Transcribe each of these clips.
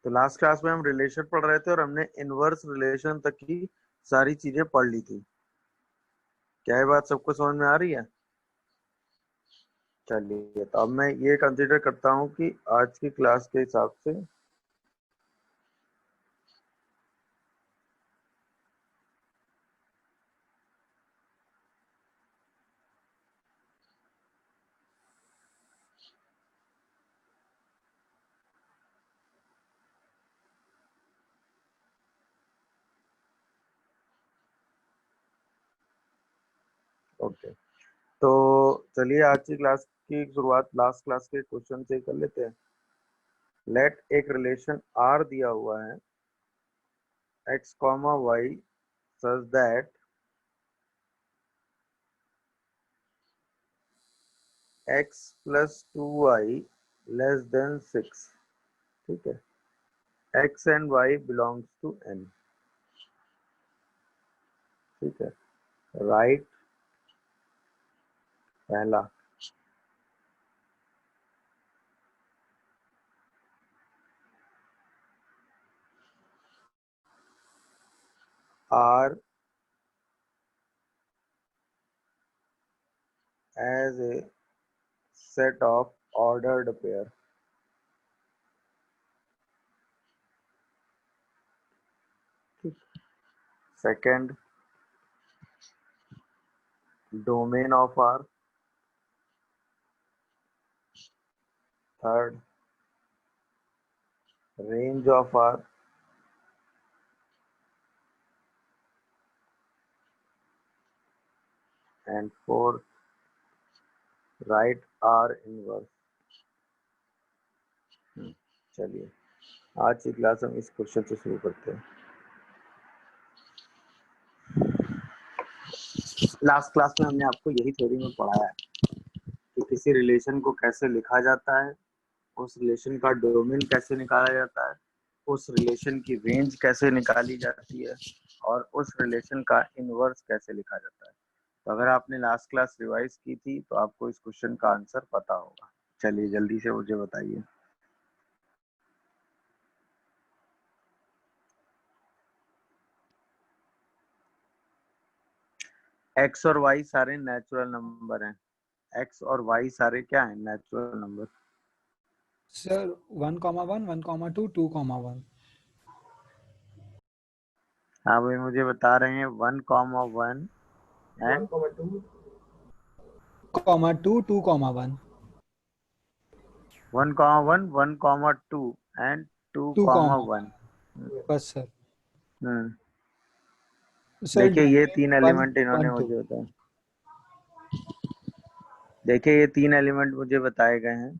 तो last class में हम रिलेशन पढ़ रहे थे और हमने इनवर्स रिलेशन तक की सारी चीजें पढ़ ली थी। क्या ये बात सबको समझ में आ रही है? चलिए, तो अब मैं ये कंसीडर करता हूँ कि आज की क्लास के हिसाब से ओके। तो चलिए, आज की क्लास की शुरुआत लास्ट क्लास के क्वेश्चन से कर लेते हैं। लेट एक रिलेशन आर दिया हुआ है x comma Y such that x plus 2y less than 6। ठीक है, x and y belongs to n। ठीक है, राइट पहला। R as a set of ordered pair। Second, domain of R। Third, range of R। And fourth, write R inverse। चलिए, आज की class हम इस क्वेश्चन से शुरू करते हैं। लास्ट क्लास में हमने आपको यही थ्योरी में पढ़ाया है कि किसी रिलेशन को कैसे लिखा जाता है, उस रिलेशन का डोमेन कैसे निकाला जाता है, उस रिलेशन की रेंज कैसे निकाली जाती है, और उस रिलेशन का इनवर्स कैसे लिखा जाता है। तो अगर आपने लास्ट क्लास रिवाइज की थी तो आपको इस क्वेश्चन का आंसर पता होगा। चलिए जल्दी से मुझे बताइए। एक्स और वाई सारे नेचुरल नंबर हैं। एक्स और वाई सारे क्या हैं? Natural number. सर 1,1, 1,2, 2,1। हाँ भाई, मुझे बता रहे हैं 1,1 एंड 2, 2,1। 1,1, 1,2 एंड 2,1। 2,1। बस सर। हम्म, सर देखिए ये डोमेन तीन 1, एलिमेंट इन्होंने 1, 2। मुझे बताया। देखिए ये तीन एलिमेंट मुझे बताए गए हैं।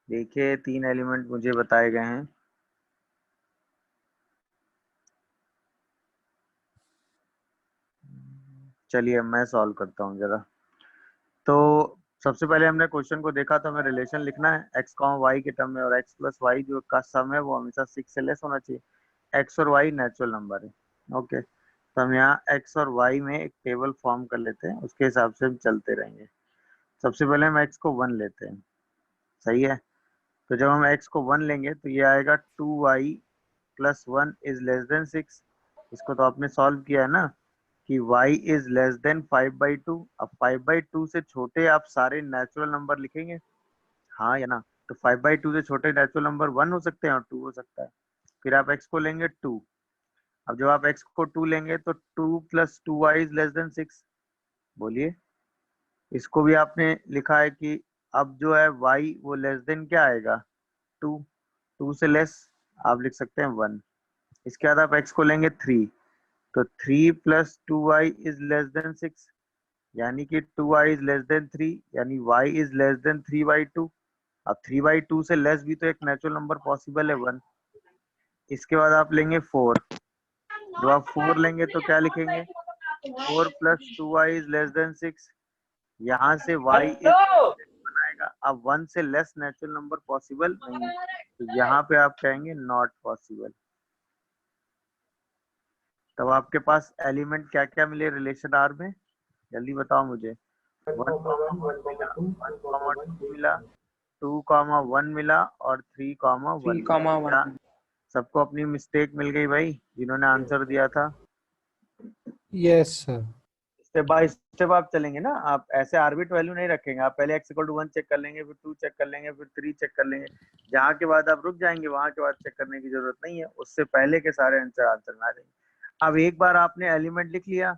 देखिए तीन एलिमेंट मुझे बताए गए हैं। चलिए मैं सॉल्व करता हूँ जरा। तो सबसे पहले हमने क्वेश्चन को देखा, तो हमें रिलेशन लिखना है एक्स कॉमा वाई के टर्म में, और एक्स प्लस वाई जो का सम है वो हमेशा 6 से लेस होना चाहिए। एक्स और वाई नेचुरल नंबर है। ओके, तो हम यहाँ एक्स और वाई में एक टेबल फॉर्म कर लेते हैं, उसके हिसाब से हम चलते रहेंगे। सबसे पहले हम एक्स को 1 लेते हैं। सही है, तो जब हम एक्स को 1 लेंगे तो ये आएगा 2y plus 1 is less than 6। इसको तो आपने सॉल्व किया है ना, कि y इज लेस देन 5/2। अब 5/2 से छोटे आप सारे नेचुरल नंबर लिखेंगे, हाँ या ना? तो 5/2 से छोटे नेचुरल नंबर 1 हो सकते हैं और 2 हो सकता है। फिर आप x को लेंगे 2। अब जब आप x को 2 लेंगे तो 2 plus 2y is less than 6। बोलिए, इसको भी आपने लिखा है कि अब जो है y वो लेस देन क्या आएगा? 2। 2 से लेस आप लिख सकते हैं 1। इसके बाद आप x को लेंगे 3, तो 3 plus 2y is less than 6, यानी कि 2y इज लेस देन 3, यानी y इज लेस देन 3/2। अब 3/2 से लेस भी तो एक नेचुरल नंबर पॉसिबल है, 1। इसके बाद आप लेंगे 4। जब आप 4 लेंगे तो क्या लिखेंगे? 4 plus 2y is less than 6, यहाँ से y इज बनाएगा। अब 1 से लेस नेचुरल नंबर पॉसिबल नहीं, तो यहाँ पे आप कहेंगे नॉट पॉसिबल। तब आपके पास एलिमेंट क्या क्या मिले रिलेशन आर में? जल्दी बताओ मुझे। वन कॉमा वन मिला, वन कॉमा टू मिला, 2,1 मिला और 3,1 3, मिला। क्या 1। सबको अपनी मिस्टेक मिल गई भाई जिन्होंने आंसर दिया था? Yes sir. Step by step आप चलेंगे ना, आप ऐसे आर्बिट वैल्यू नहीं रखेंगे। आप पहले x इक्वल टू 1 चेक कर लेंगे, फिर 2 चेक कर लेंगे, फिर 3 चेक कर लेंगे। जहाँ के बाद आप रुक जाएंगे वहां के बाद चेक करने की जरूरत नहीं है, उससे पहले के सारे आंसर में आ जाएंगे। अब एक बार आपने एलिमेंट लिख लिया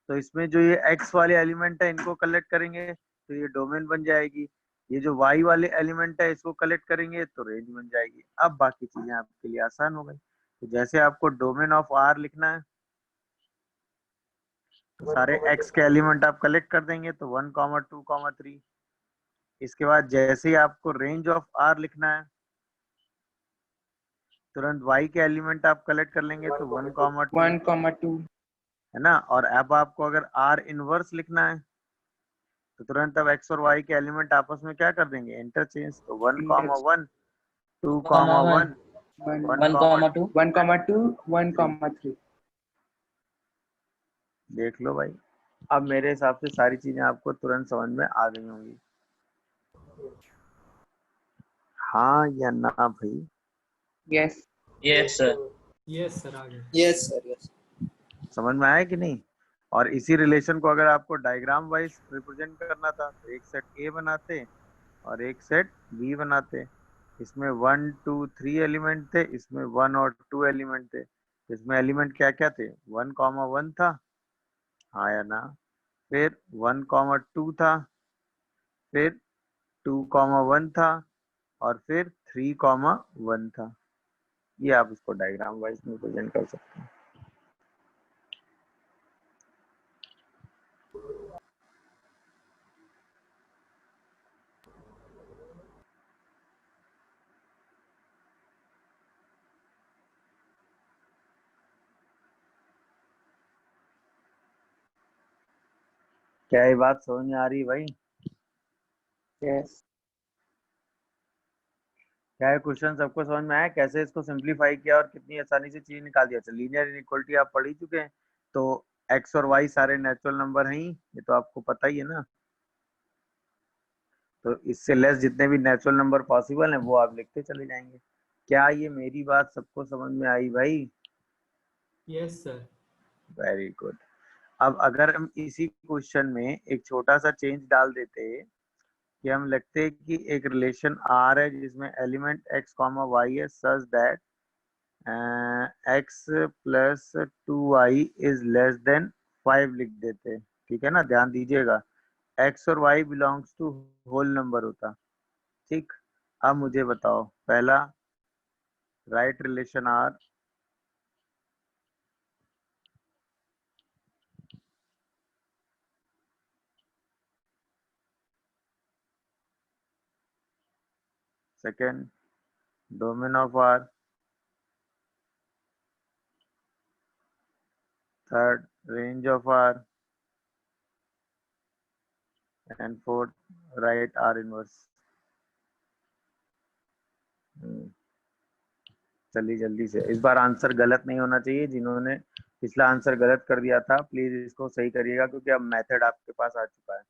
तो इसमें जो ये x वाले एलिमेंट है इनको कलेक्ट करेंगे तो ये डोमेन बन जाएगी। ये जो y वाले एलिमेंट है इसको कलेक्ट करेंगे तो रेंज बन जाएगी। अब बाकी चीजें आपके लिए आसान हो गई। तो जैसे आपको डोमेन ऑफ r लिखना है तो सारे x के एलिमेंट आप कलेक्ट कर देंगे तो 1,2,3। इसके बाद जैसे ही आपको रेंज ऑफ r लिखना है तुरंत y के एलिमेंट आप कलेक्ट कर लेंगे तो 1,2 1, 2। है ना। और अब आपको अगर r इनवर्स लिखना है तो तुरंत अब x और y के एलिमेंट आपस में क्या कर देंगे, इंटरचेंज। तो 1,1, 2,1, 1,2। 1, 2, 1, 3। देख लो भाई, अब मेरे हिसाब से सारी चीजें आपको तुरंत समझ में आ गई होंगी। हाँ या ना भाई? Yes. Yes sir. Yes sir, आ गए। Yes sir, yes. समझ में आया कि नहीं? और इसी रिलेशन को अगर आपको डायग्राम वाइज रिप्रेजेंट करना था तो एक सेट ए बनाते और एक सेट बी बनाते। इसमें 1, 2, 3 एलिमेंट थे, इसमें 1 और 2 एलिमेंट थे। इसमें एलिमेंट क्या क्या थे? 1,1 था, हाँ या ना? फिर 1,2 था, फिर 2,1 था और फिर 3,1 था। ये आप इसको डायग्राम वाइज में प्रेजेंट कर सकते हैं। क्या ये बात समझ में आ रही है भाई? यस। क्या ये क्वेश्चन सबको समझ में आया कैसे इसको सिंप्लीफाई किया और कितनी आसानी से चीज निकाल दिया? लीनियर इनइक्वालिटी आप पढ़ ही चुके हैं तो एक्स और वाई सारे नेचुरल नंबर हैं ही, ये तो आपको पता ही है ना। तो इससे लेस जितने भी नेचुरल नंबर पॉसिबल हैं वो आप लिखते चले जाएंगे। क्या ये मेरी बात सबको समझ में आई भाई? Yes sir. Very good. अब अगर हम इसी क्वेश्चन में एक छोटा सा चेंज डाल देते कि हम लिखते हैं कि एक रिलेशन आर है जिसमें एलिमेंट एक्स कॉमा वाई है सच that x plus 2y is less then 5 लिख देते। ठीक है ना, ध्यान दीजिएगा x और y belongs to whole number होता। ठीक, अब मुझे बताओ पहला right relation R, second domain of R, third range of R and fourth right R inverse. चलिए जल्दी से, इस बार आंसर गलत नहीं होना चाहिए। जिन्होंने पिछला आंसर गलत कर दिया था प्लीज इसको सही करिएगा क्योंकि अब मेथड आपके पास आ चुका है।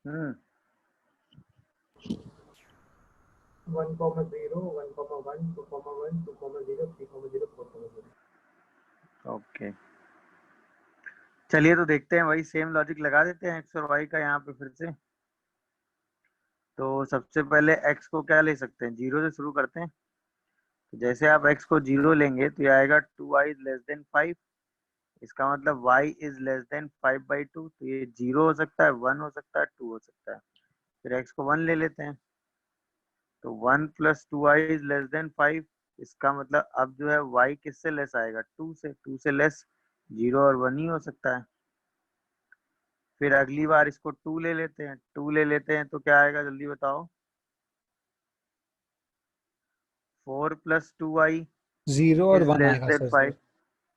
हम्म 1,0, 1,1, 2,1, 2,0, 3,0, 4,0। ओके, चलिए तो देखते हैं वही सेम लॉजिक लगा देते हैं एक्स और वाई का यहाँ पे फिर से। तो सबसे पहले एक्स को क्या ले सकते हैं, जीरो से शुरू करते हैं। तो जैसे आप एक्स को जीरो लेंगे तो ये आएगा 2i लेस देन 5। इसका मतलब y इज लेस देन 5/2, तो ये 0 हो सकता है, 1 हो सकता है, 2 हो सकता है। फिर x को 1 ले लेते हैं, तो 1 + 2i इज लेस देन 5। इसका मतलब अब जो है y किससे लेस आएगा, 2 से। 2 से लेस 0 और 1 ही हो सकता है। फिर अगली बार इसको 2 ले लेते हैं, 2 ले लेते हैं तो क्या आएगा, जल्दी बताओ। 4 + 2i 0 और इज 1 लेस आएगा देन सर। 5,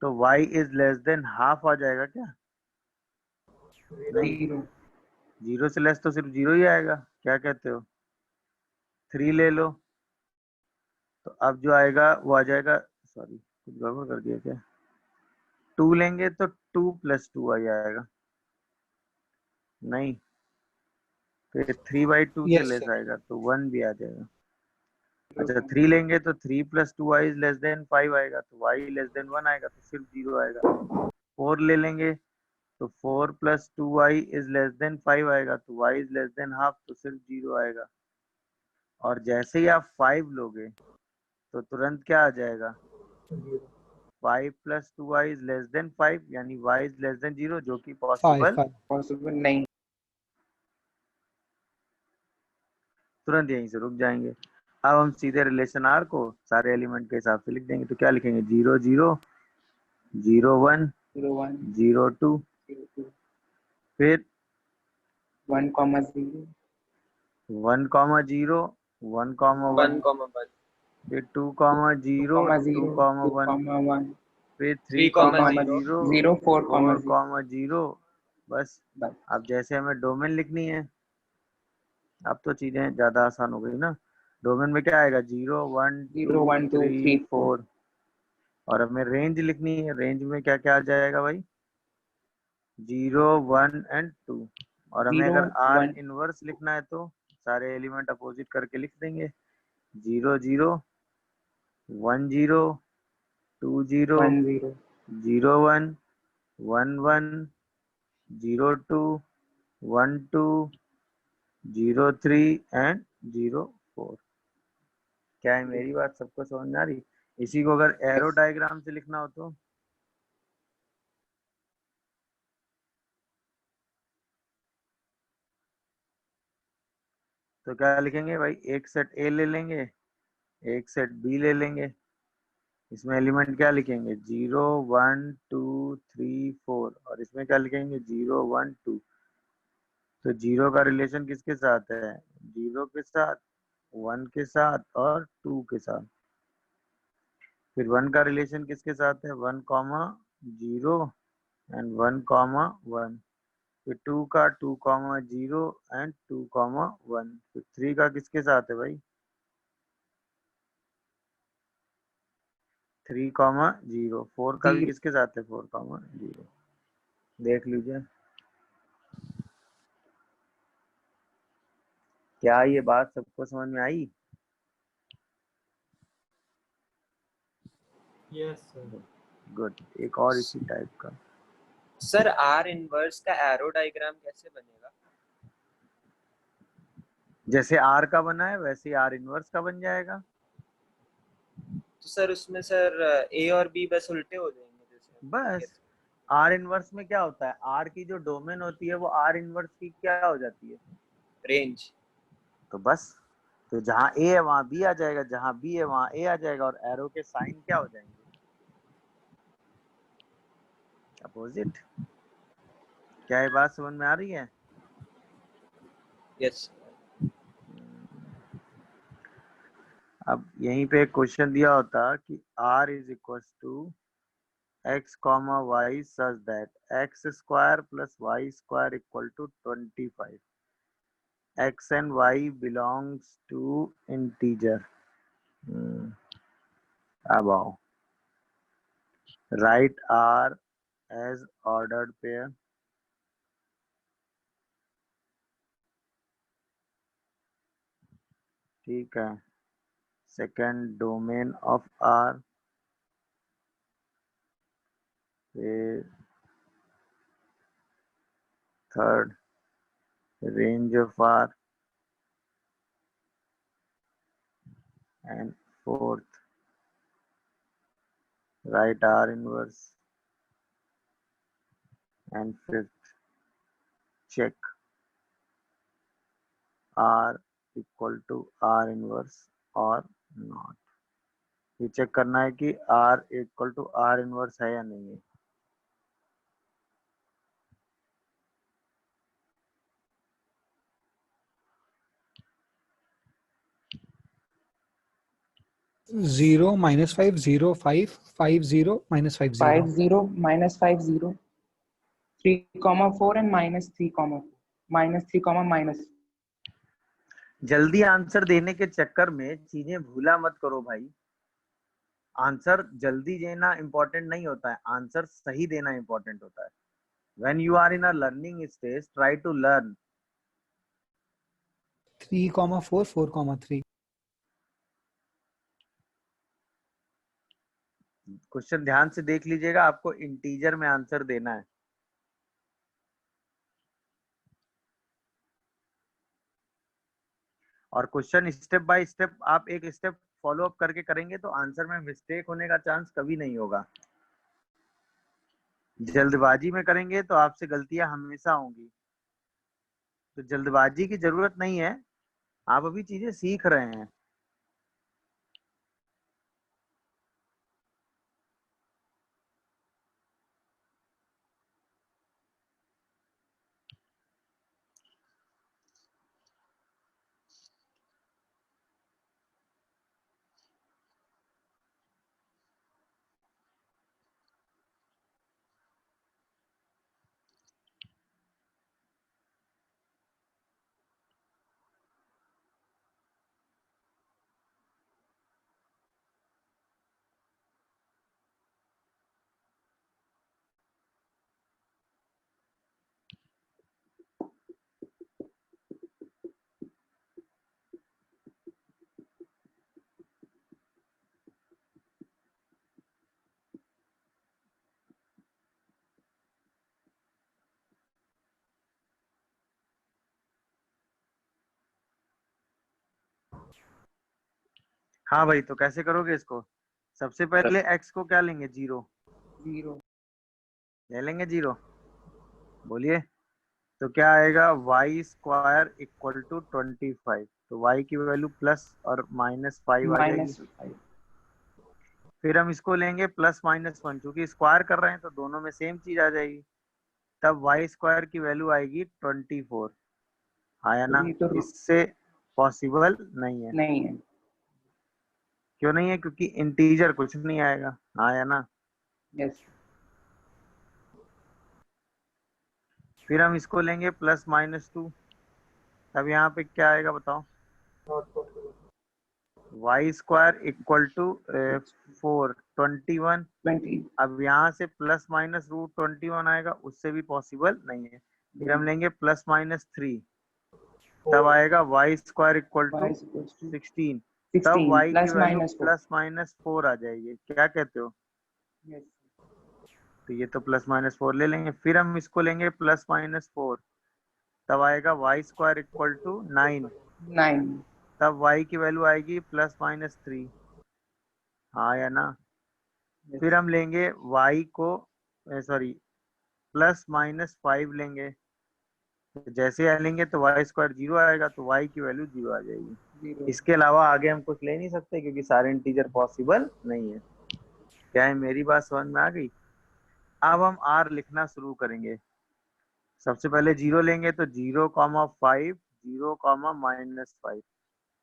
तो y is less than half आ जाएगा क्या? नहीं, 0 0 से लेस तो सिर्फ 0 ही आएगा। क्या कहते हो? 3 ले लो, तो अब जो आएगा वो आ जाएगा, सॉरी कुछ गड़बड़ कर दिया क्या, 2 लेंगे तो 2 + 2i आएगा। नहीं, फिर 3/2 से यस लेस सर। आएगा तो 1 भी आ जाएगा। अच्छा 3 लेंगे तो 3 + 2i इज लेस देन 5 आएगा, तो y लेस देन 1 आएगा, तो सिर्फ 0 आएगा। 4 ले लेंगे तो 4 + 2i इज लेस देन 5 आएगा, तो y is less than half, तो सिर्फ 0 आएगा। और जैसे ही आप 5 लोगे तो तुरंत क्या आ जाएगा, 0 5 + 2i इज लेस देन 5, यानी y इज लेस देन 0, जो कि 5 पॉसिबल 5 पॉसिबल नहीं। तुरंत यहीं से रुक जाएंगे। अब हम सीधे रिलेशन आर को सारे एलिमेंट के हिसाब से लिख देंगे, तो क्या लिखेंगे, 0 0 0 1 0 1 0 2, 0 2 फिर 1, 0 1 0 1 1, 1,1 फिर 2 2, 0 2 0 2, 1, 1 फिर 3 3,0 0 0 4, 4 0 0। बस। बस अब जैसे हमें डोमेन लिखनी है, अब तो चीजें ज्यादा आसान हो गई ना। डोमेन में क्या आएगा, 0 1 2 0 1 2 3 3 4 4। और हमें रेंज लिखनी है, रेंज में क्या क्या आ जाएगा भाई, 0 1 एंड 2। और हमें 0 अगर आर 1 इनवर्स लिखना है तो सारे एलिमेंट अपोजिट करके लिख देंगे, 0 0 1 0 2 0 1 0 0 1 1 1 0 2 1 2 0 3 एंड 0 4। क्या है, मेरी बात सबको समझ में आ रही? इसी को अगर एरो yes डायग्राम से लिखना हो तो क्या लिखेंगे भाई, एक सेट ए ले लेंगे, एक सेट बी ले लेंगे। इसमें एलिमेंट क्या लिखेंगे, 0 1 2 3 4, और इसमें क्या लिखेंगे, 0 1 2। तो 0 का रिलेशन किसके साथ है, 0 के साथ, 1 के साथ और 2 के साथ। फिर 1 का रिलेशन किसके साथ है, 1 0 एंड 1 1। फिर 2 का 2 0 एंड 2 1। फिर 3 का किसके साथ है भाई, 3 0। 4 का भी 0 किसके साथ है, 4 0। देख लीजिए, क्या ये बात सबको समझ में आई? Yes sir. गुड। एक और इसी टाइप का, सर आर इनवर्स का एरो डायग्राम कैसे बनेगा? जैसे आर का बना है वैसे ही आर इनवर्स का बन जाएगा। तो सर उसमें सर ए और बी बस उल्टे हो जाएंगे बस। जैसे आर इनवर्स में क्या होता है, आर की जो डोमेन होती है वो आर इनवर्स की क्या हो जाती है, रेंज। तो बस। तो जहाँ ए है वहां बी आ जाएगा, जहाँ बी है वहां ए आ जाएगा, और एरो के साइन क्या हो जाएंगे, अपोजिट। क्या ये बात समझ में आ रही है? यस। अब यहीं पे एक क्वेश्चन दिया होता कि r is equal to x comma y such that x square plus y square equal to 25, x and y belongs to integer। अब आओ, right r as ordered pair। ठीक है, सेकंड डोमेन ऑफ r, फिर third range of r, and fourth right r inverse. And fifth check R equal to R inverse और not. ये check करना है कि R equal to R inverse है या नहीं है। Zero minus 5 0 5 5 0 minus 5 0. 5 0 minus 5 0 3 comma 4 and minus 3 comma 4 minus 3 comma minus जल्दी आंसर देने के चक्कर में चीजें भूला मत करो भाई। आंसर जल्दी देना इंपॉर्टेंट नहीं होता है, आंसर सही देना इंपॉर्टेंट होता है। When you are in a learning stage, try to learn. 3 comma 4 4 comma 3. Question ध्यान से देख लीजिएगा, आपको इंटीजर में आंसर देना है। और क्वेश्चन स्टेप बाय स्टेप आप एक स्टेप फॉलो अप करके करेंगे तो आंसर में मिस्टेक होने का चांस कभी नहीं होगा। जल्दबाजी में करेंगे तो आपसे गलतियां हमेशा होंगी। तो जल्दबाजी की जरूरत नहीं है, आप अभी चीजें सीख रहे हैं। हाँ भाई, तो कैसे करोगे इसको? सबसे पहले x को क्या लेंगे? 0 ले लेंगे। 0 बोलिए, तो क्या आएगा? y square equal to 25। तो y की वैल्यू प्लस और माइनस 5 आ जाएगी। minus 5 फिर हम इसको लेंगे प्लस माइनस 1, क्योंकि स्क्वायर कर रहे हैं तो दोनों में सेम चीज आ जाएगी। तब y स्क्वायर की वैल्यू आएगी 24। आया ना? ये तो इससे पॉसिबल नहीं है। नहीं है। क्यों नहीं है? क्योंकि इंटीजर कुछ नहीं आएगा। आया ना? यस फिर हम इसको लेंगे प्लस माइनस 2। तब यहाँ पे क्या आएगा बताओ? not possible. y square equal to 4 21। 20 अब यहाँ से प्लस माइनस रूट 21 आएगा, उससे भी पॉसिबल नहीं है। फिर हम लेंगे प्लस माइनस 3, तब आएगा y square equal y to is equals to 16। तब 16 y की plus value minus 4 plus minus 4 आ जाएगी। क्या कहते हो? yes तो ये तो प्लस माइनस 4 ले लेंगे। फिर हम इसको लेंगे प्लस माइनस 4, तब आएगा y स्क्वायर इक्वल टू 9। 9 तब y की वैल्यू आएगी प्लस माइनस 3। हाँ या ना? yes फिर हम लेंगे y को, सॉरी, प्लस माइनस 5 लेंगे। तो जैसे ही लेंगे तो y स्क्वायर 0 आएगा, तो y की वैल्यू 0 आ जाएगी। 0 इसके अलावा आगे हम कुछ ले नहीं सकते, क्योंकि सारे इंटीजर पॉसिबल नहीं है। क्या है, मेरी बात समझ में आ गई? अब हम r लिखना शुरू करेंगे। सबसे पहले 0 लेंगे तो 0 कॉमा 5 0 कॉमा माइनस 5।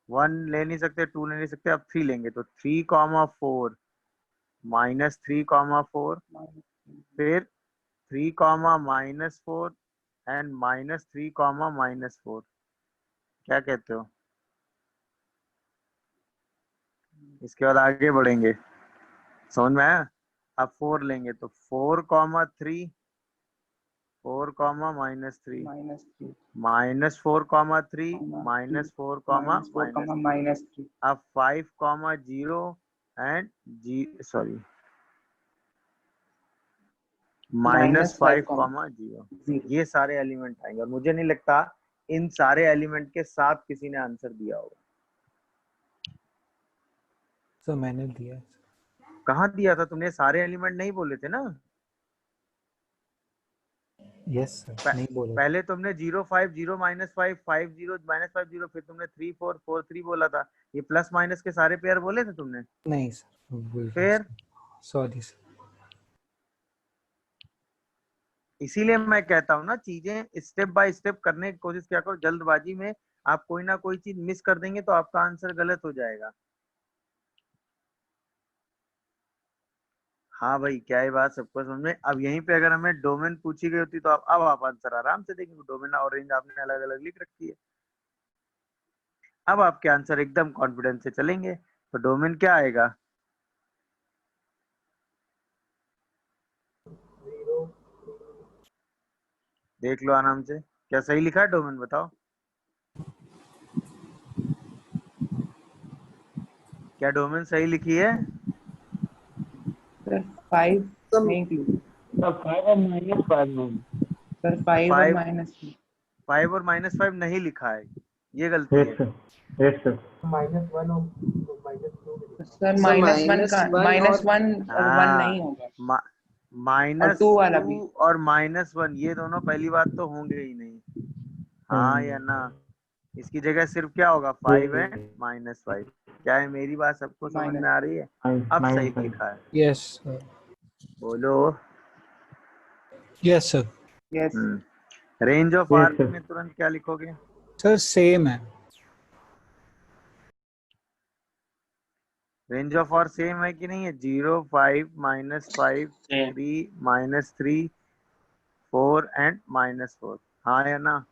1 ले नहीं सकते, 2 ले नहीं सकते। अब 3 लेंगे तो 3 कॉमा 4 माइनस 3 कॉमा 4। फिर 3 comma minus 4 and minus 3 comma minus 4। क्या कहते हो? इसके बाद आगे बढ़ेंगे। समझ में आया? अब 4 लेंगे तो 4 comma 3 4 comma minus 3 minus 3 minus 4 comma 3 comma minus 3 4 comma minus 4 minus comma 3। minus 3 अब 5 comma 0 and sorry minus minus 5 5 comma comma 0। 0 ये सारे एलिमेंट आएंगे और मुझे नहीं लगता इन सारे एलिमेंट के साथ किसी ने आंसर दिया होगा। सर मैंने दिया है। कहाँ दिया था तुमने? सारे एलिमेंट नहीं बोले थे ना? यस सर, प- नहीं बोला। पहले तुमने 0 5 0 -5 5 0 -5 0, फिर तुमने 3 4 4 3 बोला था। ये प्लस माइनस के सारे पेयर बोले थे तुमने? नहीं सर, भूल गया फिर सर, सॉरी सर। इसीलिए मैं कहता हूँ ना, चीजें स्टेप बाय स्टेप करने की कोशिश किया करो। जल्दबाजी में आप कोई ना कोई चीज मिस कर देंगे तो आपका आंसर गलत हो जाएगा। हाँ भाई, क्या ये बात सबको समझ में? अब यहीं पे अगर हमें डोमेन पूछी गई होती तो अब आप आंसर आराम से देंगे। डोमेन और रेंज आपने अलग अलग लिख रखी है। अब आपके आंसर एकदम कॉन्फिडेंस से चलेंगे। तो डोमेन क्या आएगा? 0 देख लो आराम से, क्या सही लिखा है डोमेन, बताओ। क्या डोमेन सही लिखी है? सर 5 नहीं इंक्लूड। सर 5 और -5 में। सर 5 और 5 -3। 5 और -5 नहीं लिखा है, ये गलती है। Yes sir. -1 और -2 में लिखा सर सर -1 का -1 -1 और 1 नहीं होगा। मा, और 2 वाला भी। -2 और -1 ये दोनों पहली बात तो होंगे ही नहीं। हाँ या ना? इसकी जगह सिर्फ क्या होगा? 5 एंड -5। क्या है, मेरी बात सबको समझ में आ रही है? अब सही लिखा है, यस सर, बोलो। Yes sir. Yes. Range of Yes, R sir. में तुरंत क्या लिखोगे? सर सेम है। रेंज ऑफ आर सेम है कि नहीं है? 0 5 -5 3 -3 4 एंड -4। हाँ या ना?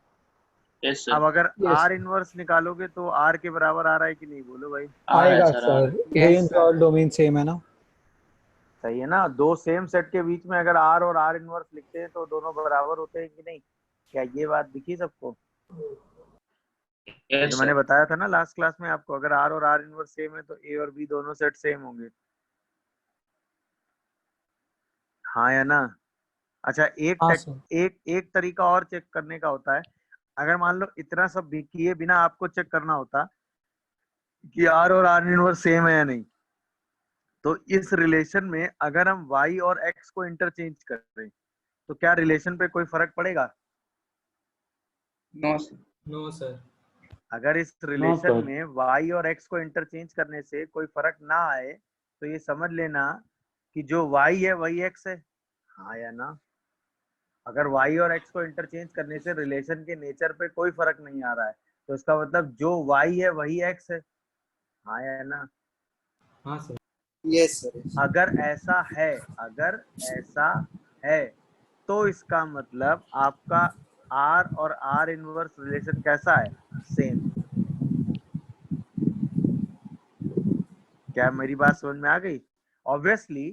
अब अगर यस आर इनवर्स निकालोगे तो आर के बराबर आ रहा है कि नहीं, बोलो भाई। आएगा सर, रेंज सर। और डोमेन सेम है ना। सही है ना? दो सेम सेट के बीच में अगर आर और आर इनवर्स लिखते हैं तो दोनों बराबर होते हैं कि नहीं? क्या ये बात दिखी सबको? जो मैंने बताया था ना लास्ट क्लास में आपको, अगर आर और आर इनवर्स सेम है तो ए और बी दोनों सेट सेम होंगे। हाँ या ना? अच्छा, हाँ सर। एक तरीका और चेक करने का होता है। अगर मान लो इतना सब भी किए बिना आपको चेक करना होता कि आर और आर इनवर्स सेम है या नहीं, तो इस रिलेशन में अगर हम y और x को इंटरचेंज कर रहे हैं तो क्या रिलेशन पे कोई फर्क पड़ेगा? No sir. No sir. अगर इस रिलेशन में y और x को इंटरचेंज करने से कोई फर्क ना आए तो ये समझ लेना कि जो y है वही x है। हाँ या ना? अगर y और x को इंटरचेंज करने से रिलेशन के नेचर पे कोई फर्क नहीं आ रहा है तो इसका मतलब जो y है वही x है। हाँ या ना? हाँ सर। Yes sir. अगर ऐसा है तो इसका मतलब आपका R और R इनवर्स रिलेशन कैसा है? सेम। क्या मेरी बात समझ में आ गई? ऑब्वियसली,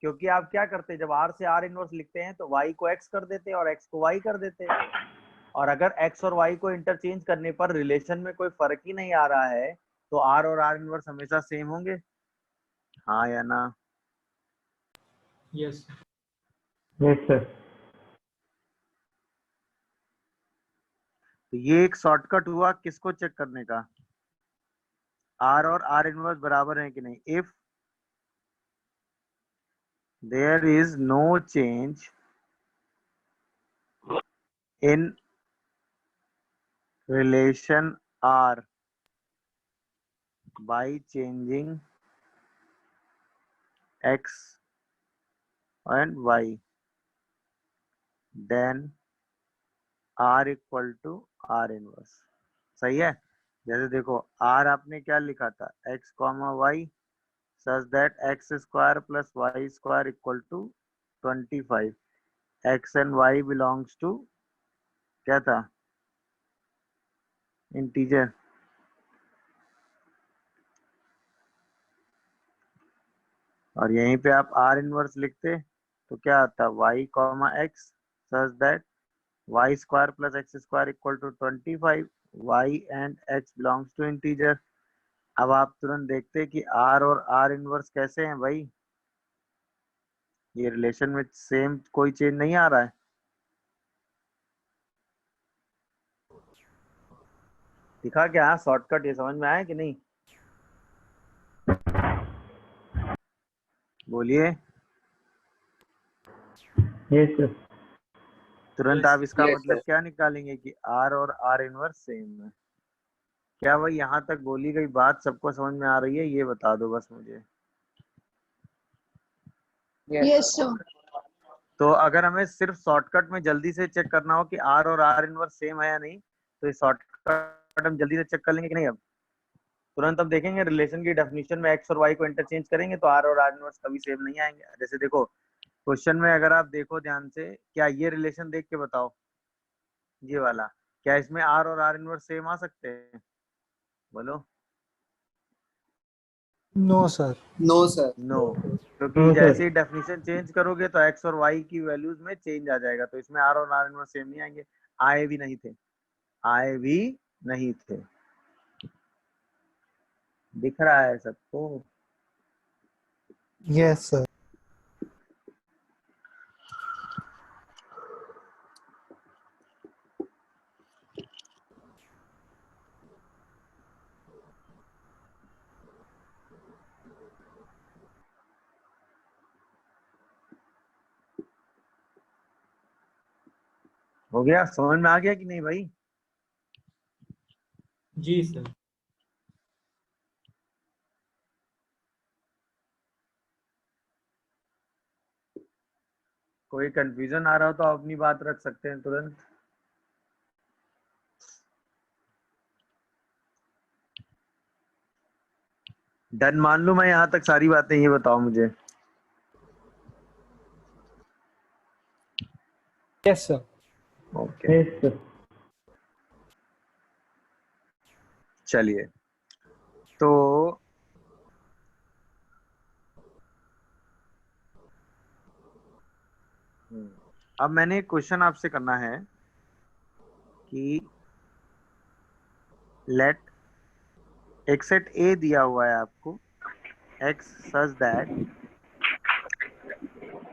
क्योंकि आप क्या करते हैं, जब R से R इनवर्स लिखते हैं तो Y को X कर देते हैं और X को Y कर देते हैं। और अगर X और Y को इंटरचेंज करने पर रिलेशन में कोई फर्क ही नहीं आ रहा है तो R और R इनवर्स हमेशा सेम होंगे। हाँ या ना? Yes sir. तो ये एक शॉर्टकट हुआ किसको चेक करने का? R और R इनवर्स बराबर है कि नहीं। If there is no change in relation R by changing X and Y, then R equal to R inverse. सही है? जैसे देखो, R आपने क्या लिखा था? X comma Y such that X square plus Y square equal to 25। X and Y belongs to क्या था? इंटीजर। और यहीं पे आप R इनवर्स लिखते तो क्या आता? Y comma X such that y square plus x square equal to 25। y and x belongs to integer। अब आप तुरंत देखते हैं कि R और R इनवर्स कैसे हैं भाई? ये रिलेशन में सेम कोई चेंज नहीं आ रहा है। दिखा क्या शॉर्टकट? ये समझ में आया कि नहीं? बोलिए। Yes sir. तुरंत आप इसका Yes, मतलब sir. क्या निकालेंगे कि R और R इनवर्स सेम है। क्या भाई यहाँ तक बोली गई बात सबको समझ में आ रही है, ये बता दो बस मुझे। Yes, sir. तो अगर हमें सिर्फ शॉर्टकट में जल्दी से चेक करना हो कि R और R इनवर्स सेम है या नहीं, तो ये शॉर्टकट हम जल्दी से चेक कर लेंगे कि नहीं। अब तुरंत हम देखेंगे रिलेशन की डेफिनेशन में x और y को इंटरचेंज करेंगे तो R और R इनवर्स कभी सेम नहीं आएंगे। जैसे देखो क्वेश्चन में अगर आप देखो ध्यान से, क्या ये रिलेशन देख के बताओ, ये वाला, क्या इसमें R और R इनवर्स सेम आ सकते हैं? बोलो। No sir. No sir. No, क्योंकि No, जैसे sir. ही डेफिनेशन चेंज करोगे तो x और y की वैल्यूज में चेंज आ जाएगा, तो इसमें R और R इनवर्स सेम नहीं आएंगे। आए भी नहीं थे, आए भी नहीं थे। दिख रहा है सबको? Yes sir. हो गया, समझ में आ गया कि नहीं भाई? जी सर। कोई कंफ्यूजन आ रहा हो तो आप अपनी बात रख सकते हैं तुरंत। डन मान लूं मैं यहाँ तक सारी बातें, ये बताओ मुझे। Yes sir. Okay, Yes, sir. चलिए तो अब मैंने एक क्वेश्चन आपसे करना है कि लेट एक्स एट ए दिया हुआ है आपको, x such that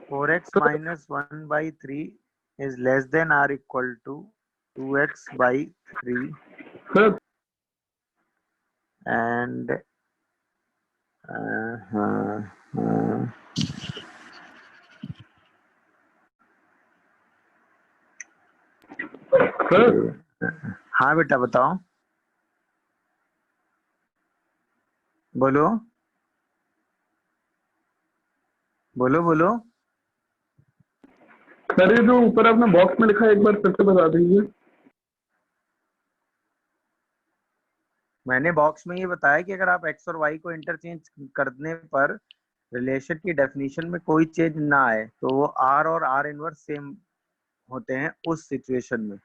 4x minus 1 by 3 is less than or equal to 2x by 3 Sir, and uh, uh, sir. हाँ बेटा बताओ, बोलो बोलो बोलो। सर ये जो ऊपर आपने बॉक्स में लिखा है एक बार फिर से बता दीजिए। मैंने बॉक्स में ये बताया कि अगर आप x और y को इंटरचेंज करने पर रिलेशन की डेफिनेशन में कोई चेंज ना आए तो वो r और r इनवर्स सेम होते हैं उस सिचुएशन में।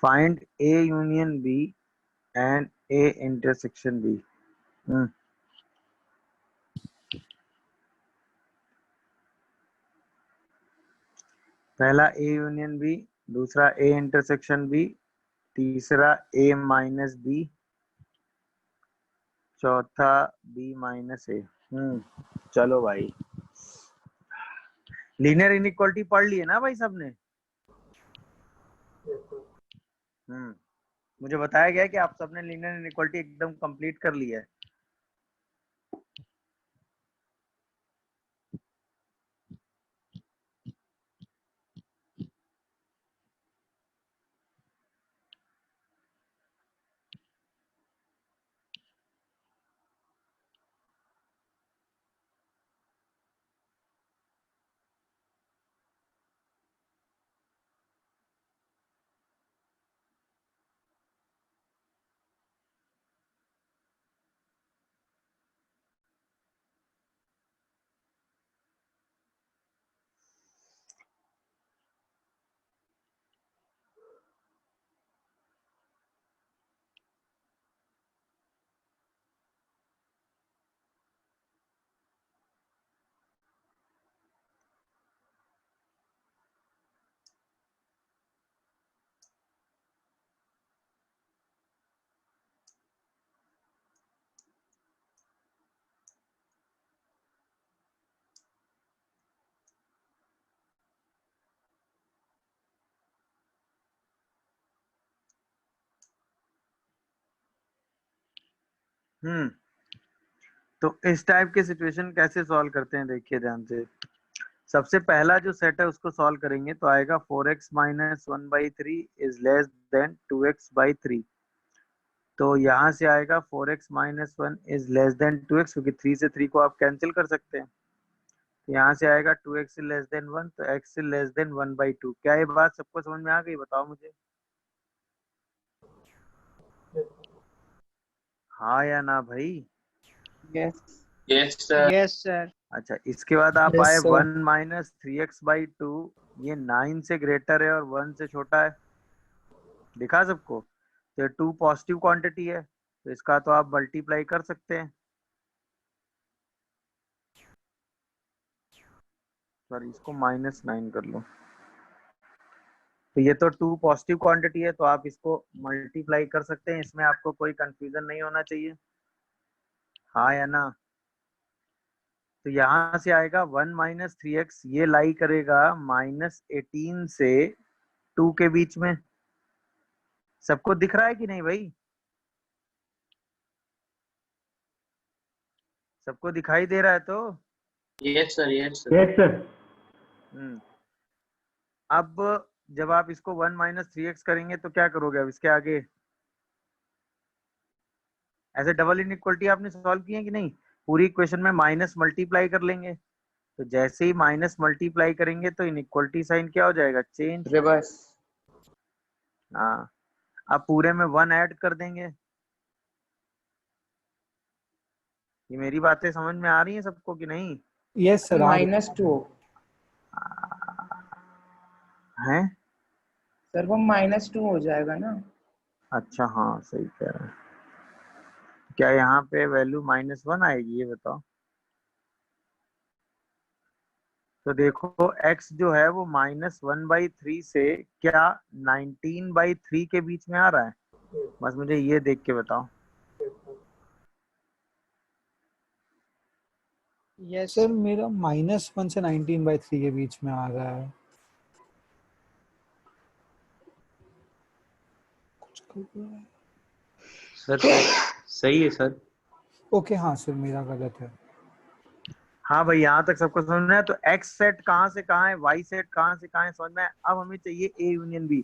Find A union B and A intersection B. पहला A यूनियन B, दूसरा A इंटरसेक्शन B, तीसरा A माइनस B, चौथा B माइनस A। चलो भाई, लीनियर इनइक्वालिटी पढ़ लिए ना भाई सबने? मुझे बताया गया कि आप सबने लीनियर इनइक्वालिटी एकदम कंप्लीट कर लिया है। तो इस टाइप के सिचुएशन कैसे सॉल्व करते हैं, देखिए ध्यान से। सबसे पहला जो सेट है उसको सॉल्व करेंगे तो आएगा 4x minus 1/3 is less then 2x/3। तो यहाँ से आएगा 4x minus 1 is less then 2x, क्योंकि 3 से 3 को आप कैंसिल कर सकते हैं। तो यहाँ से आएगा 2x इज लेस देन 1, तो x इज लेस देन 1/2। क्या ये बात सबको समझ में आ गई, बताओ मुझे, हाँ या ना भाई? Yes yes sir. Yes sir. अच्छा, इसके बाद आप Yes, आए sir. 1 माइनस 3x/2, ये 9 से ग्रेटर है और 1 से छोटा है, दिखा सबको? तो 2 पॉजिटिव क्वांटिटी है, तो इसका तो आप मल्टीप्लाई कर सकते हैं। सॉरी, इसको -9 कर लो। तो ये तो 2 पॉजिटिव क्वांटिटी है, तो आप इसको मल्टीप्लाई कर सकते हैं, इसमें आपको कोई कंफ्यूजन नहीं होना चाहिए, हाँ या ना? तो यहाँ से आएगा 1 माइनस 3x, ये लाई करेगा -18 से 2 के बीच में। सबको दिख रहा है कि नहीं भाई? सबको दिखाई दे रहा है तो? Yes sir. Yes sir. Yes sir. अब जब आप इसको 1 माइनस 3x करेंगे तो क्या करोगे अब इसके आगे? ऐसे डबल इनइक्वालिटी आपने सॉल्व की है कि नहीं? पूरी इक्वेशन में माइनस मल्टीप्लाई कर लेंगे, तो जैसे ही माइनस मल्टीप्लाई करेंगे तो इनइक्वालिटी साइन क्या हो जाएगा, चेंज। रिवर्स। हाँ, अब पूरे में 1 ऐड कर देंगे। ये मेरी बातें समझ में आ रही हैं सबको कि नहीं? Yes, sir. -2 हैं? सर, वो -2 हो जाएगा ना। अच्छा, हाँ सही कह रहे हैं। क्या यहाँ पे वैल्यू -1 आएगी, ये बताओ? तो देखो x जो है वो -1/3 से क्या 19/3 के बीच में आ रहा है, बस मुझे ये देख के बताओ। यस सर मेरा -1 से 19/3 के बीच में आ रहा है। कुछ गड़बड़ है। सर सही है सर। ओके, हाँ सर, मेरा गलत है। हाँ भाई, यहाँ तक सबको समझ में है? तो x सेट कहाँ से कहाँ है, y सेट कहाँ से कहाँ है, समझ में है? अब हमें चाहिए a यूनियन b।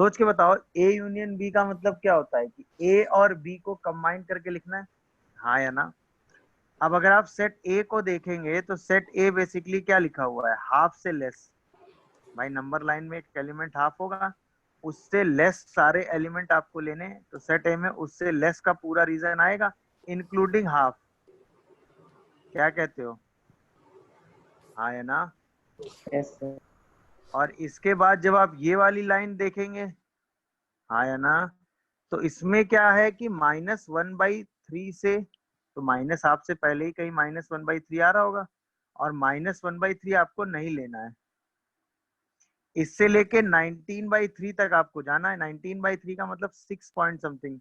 सोच के बताओ, a यूनियन b का मतलब क्या होता है कि a और b को कंबाइन करके लिखना है, हाँ या ना? अब अगर आप सेट a को देखेंगे तो सेट a बेसिकली क्या लिखा हुआ है, हाफ से लेस। भाई नंबर लाइन में एक एलिमेंट हाफ होगा, उससे लेस सारे एलिमेंट आपको लेने हैं, तो सेट ए में उससे लेस का पूरा रीजन आएगा इंक्लूडिंग हाफ। क्या कहते हो, हाँ या ना? Yes sir. और इसके बाद जब आप ये वाली लाइन देखेंगे, हाँ या ना, तो इसमें क्या है कि -1/3 से, तो माइनस हाफ से पहले ही कहीं -1/3 आ रहा होगा, और -1/3 आपको नहीं लेना है, इससे लेके 19/3 तक आपको जाना है। 19/3 का मतलब 6 पॉइंट समथिंग,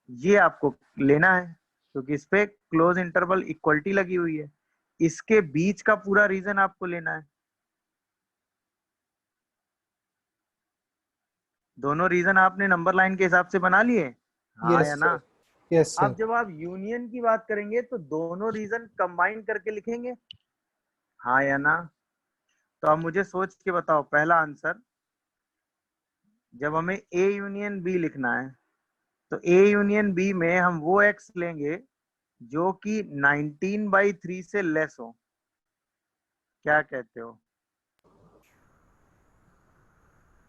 ये आपको लेना है, क्योंकि इस पे क्लोज इंटरवल इक्वलिटी लगी हुई है। इसके बीच का पूरा रीजन आपको लेना है। दोनों रीजन आपने नंबर लाइन के हिसाब से बना लिए, हाँ Yes, या ना? sir. Yes, sir. अब जब आप यूनियन की बात करेंगे तो दोनों रीजन कंबाइन करके लिखेंगे, हाँ या ना? तो अब मुझे सोच के बताओ, पहला आंसर, जब हमें A यूनियन B लिखना है तो A यूनियन B में हम वो x लेंगे जो कि 19/3 से लेस हो। क्या कहते हो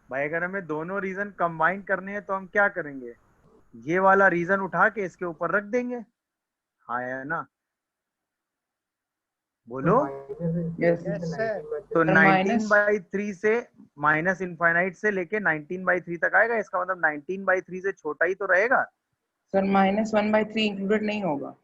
भाई? अगर हमें दोनों रीजन कंबाइन करने हैं तो हम क्या करेंगे, ये वाला रीजन उठा के इसके ऊपर रख देंगे, हाँ या ना? बोलो। Yes sir. तो सर, 19/3 से माइनस इनफाइनाइट से लेके 19/3 तक आएगा, इसका मतलब 19/3 से छोटा ही तो रहेगा। सर, -1/3 इंक्लूडेड नहीं होगा।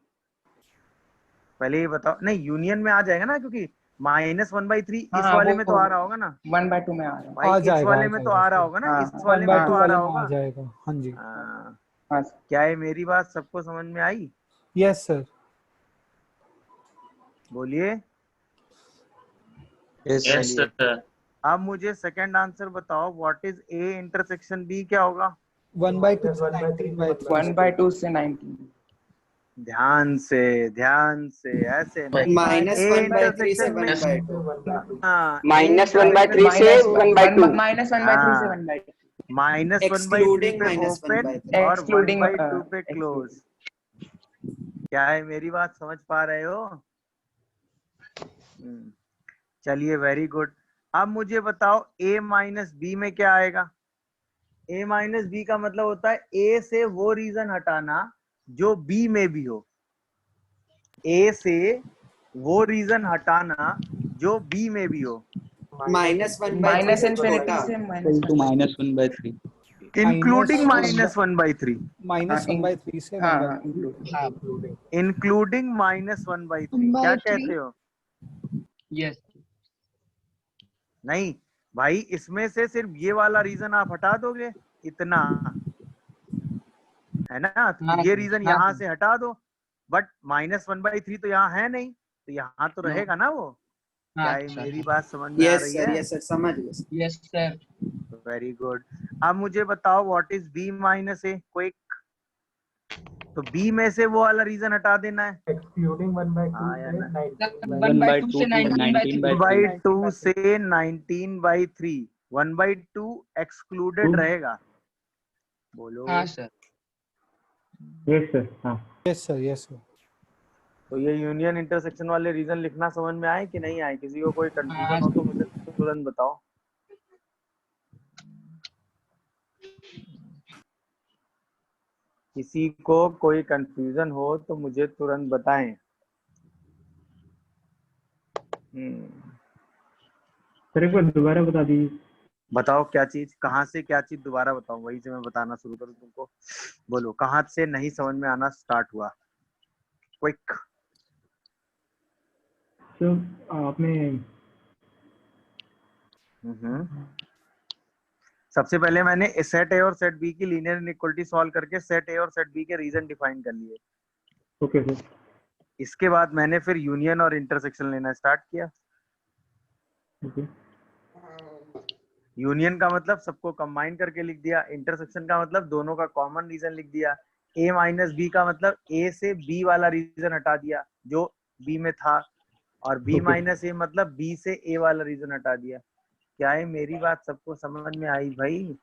पहले ये बताओ, नहीं यूनियन में आ जाएगा ना, क्योंकि -1/3 इस हाँ, वाले वो में तो आ रहा होगा ना 1/2 में आ रहा है। भाई, आ इस जाएगा, वाले आ में तो जाएगा आ रहा सर। होगा ना, हाँ, इस वाले में 1/2 तो आ वाले रहा में होगा। आ जाएगा, हाँ जी। हाँ, हाँ सर। क्या है, मेरी बात सबको समझ में आई? Yes, sir. बोलिए। यस चलिए, सर। अब मुझे सेकंड आंसर बताओ, what is A intersection B, क्या होगा? 1/2 से 19/3. 1/2 से 19। ध्यान से ऐसे नहीं। माइनस ए 1/3 से इंटरसेक्शन में 1/2 हाँ माइनस ए 1/3 से इंटरसेक्शन 1/2 माइनस 1/3 से 1/2 -1/3 एक्सक्लूडिंग पे माइनस ओपन 1/3 और एक्सक्लूडिंग 1/2 पे क्लोज। क्या है, मेरी बात समझ पा रहे हो? चलिए वेरी गुड। अब मुझे बताओ a माइनस बी में क्या आएगा? a माइनस बी का मतलब होता है a से वो रीजन हटाना जो b में भी हो। a से वो रीजन हटाना जो b में भी हो। माइनस 1/3 माइनस से इनफिनिटी छोटा से -1/3 इंक्लूडिंग माइनस -1/3 -1/3 से हाँ 1/2 हाँ इंक्लूडिंग -1/3 क्या कहते हो? यस नहीं भाई, इसमें से सिर्फ ये वाला रीजन आप हटा दोगे, इतना है ना, तो ये रीजन यहाँ से हटा दो, बट -1/3 तो यहाँ है नहीं, तो यहाँ तो रहेगा ना वो। क्या ये मेरी बात समझ में आ रही है? यस सर समझ गए यस सर वेरी गुड। अब मुझे बताओ what is b minus A, quick. तो b में से वो वाला रीजन हटा देना है। एक्सक्लूडिंग 1/2 हाँ या से ना? 19/3 1/2 से 1/2 से 19/3 1/2 एक्सक्लूडेड रहेगा। बोलो। हाँ सर यस सर। हाँ यस सर तो ये यूनियन इंटरसेक्शन वाले रीजन लिखना समझ में आए कि नहीं आए? किसी को कोई कंफ्यूजन हो तो मुझे तुरंत बताओ। किसी को कोई कंफ्यूजन हो तो मुझे तुरंत बताएं। सर एक बार दोबारा बता दीजिए। बताओ क्या चीज, कहाँ से क्या चीज, दोबारा बताओ, वही से मैं बताना शुरू करूँ तुमको। बोलो कहाँ से नहीं समझ में आना स्टार्ट हुआ, क्विक। सर आपने सबसे पहले मैंने सेट ए और सेट बी की लीनियर इनइक्वालिटी सॉल्व करके सेट ए और सेट बी के रीजन डिफाइन कर लिए। Okay sir. इसके बाद मैंने फिर यूनियन और इंटरसेक्शन लेना स्टार्ट किया। ओके यूनियन का मतलब सबको कंबाइन करके लिख दिया, इंटरसेक्शन का मतलब दोनों का कॉमन रीजन लिख दिया, a माइनस बी का मतलब a से b वाला रीजन हटा दिया जो b में था, और b माइनस a मतलब b से a वाला रीजन हटा दिया। क्या है, मेरी बात सबको समझ में आई भाई?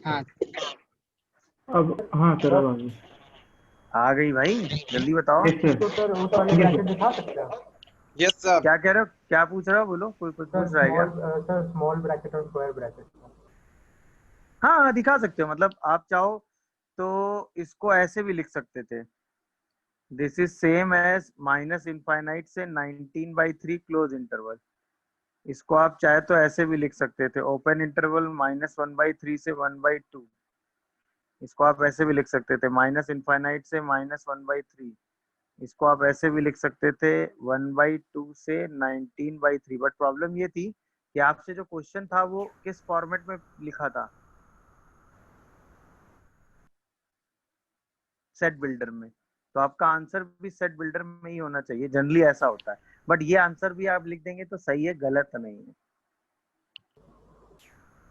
हाँ अब हाँ सर अब आ गई। आ गई भाई, जल्दी बताओ। Yes sir. तो सर उस वाले ब्रैकेट दिखा सकते हैं? यस सर क्या कह रहे हो, क्या पूछ रहे हो? बोलो, कोई कुछ पूछ रहा है क्या? सर स्मॉल ब्रैकेट और स्क्वायर ब्रैकेट। हाँ दिखा सकते हो, मतलब आप चाहो तो इसको ऐसे भी लिख सकते थे, this is same as -infinite से 19/3 क्लोज इंटरवल। इसको आप चाहे तो ऐसे भी लिख सकते थे, ओपन इंटरवल -1/3 से 1/2। इसको आप ऐसे भी लिख सकते थे, -इनफाइनाइट से -1/3। इसको आप ऐसे भी लिख सकते थे 1/2 से 19/3। बट प्रॉब्लम ये थी कि आपसे जो क्वेश्चन था वो किस फॉर्मेट में लिखा था, सेट बिल्डर में, तो आपका आंसर भी सेट बिल्डर में ही होना चाहिए, जनरली ऐसा होता है। बट ये आंसर भी आप लिख देंगे तो सही है, गलत नहीं है।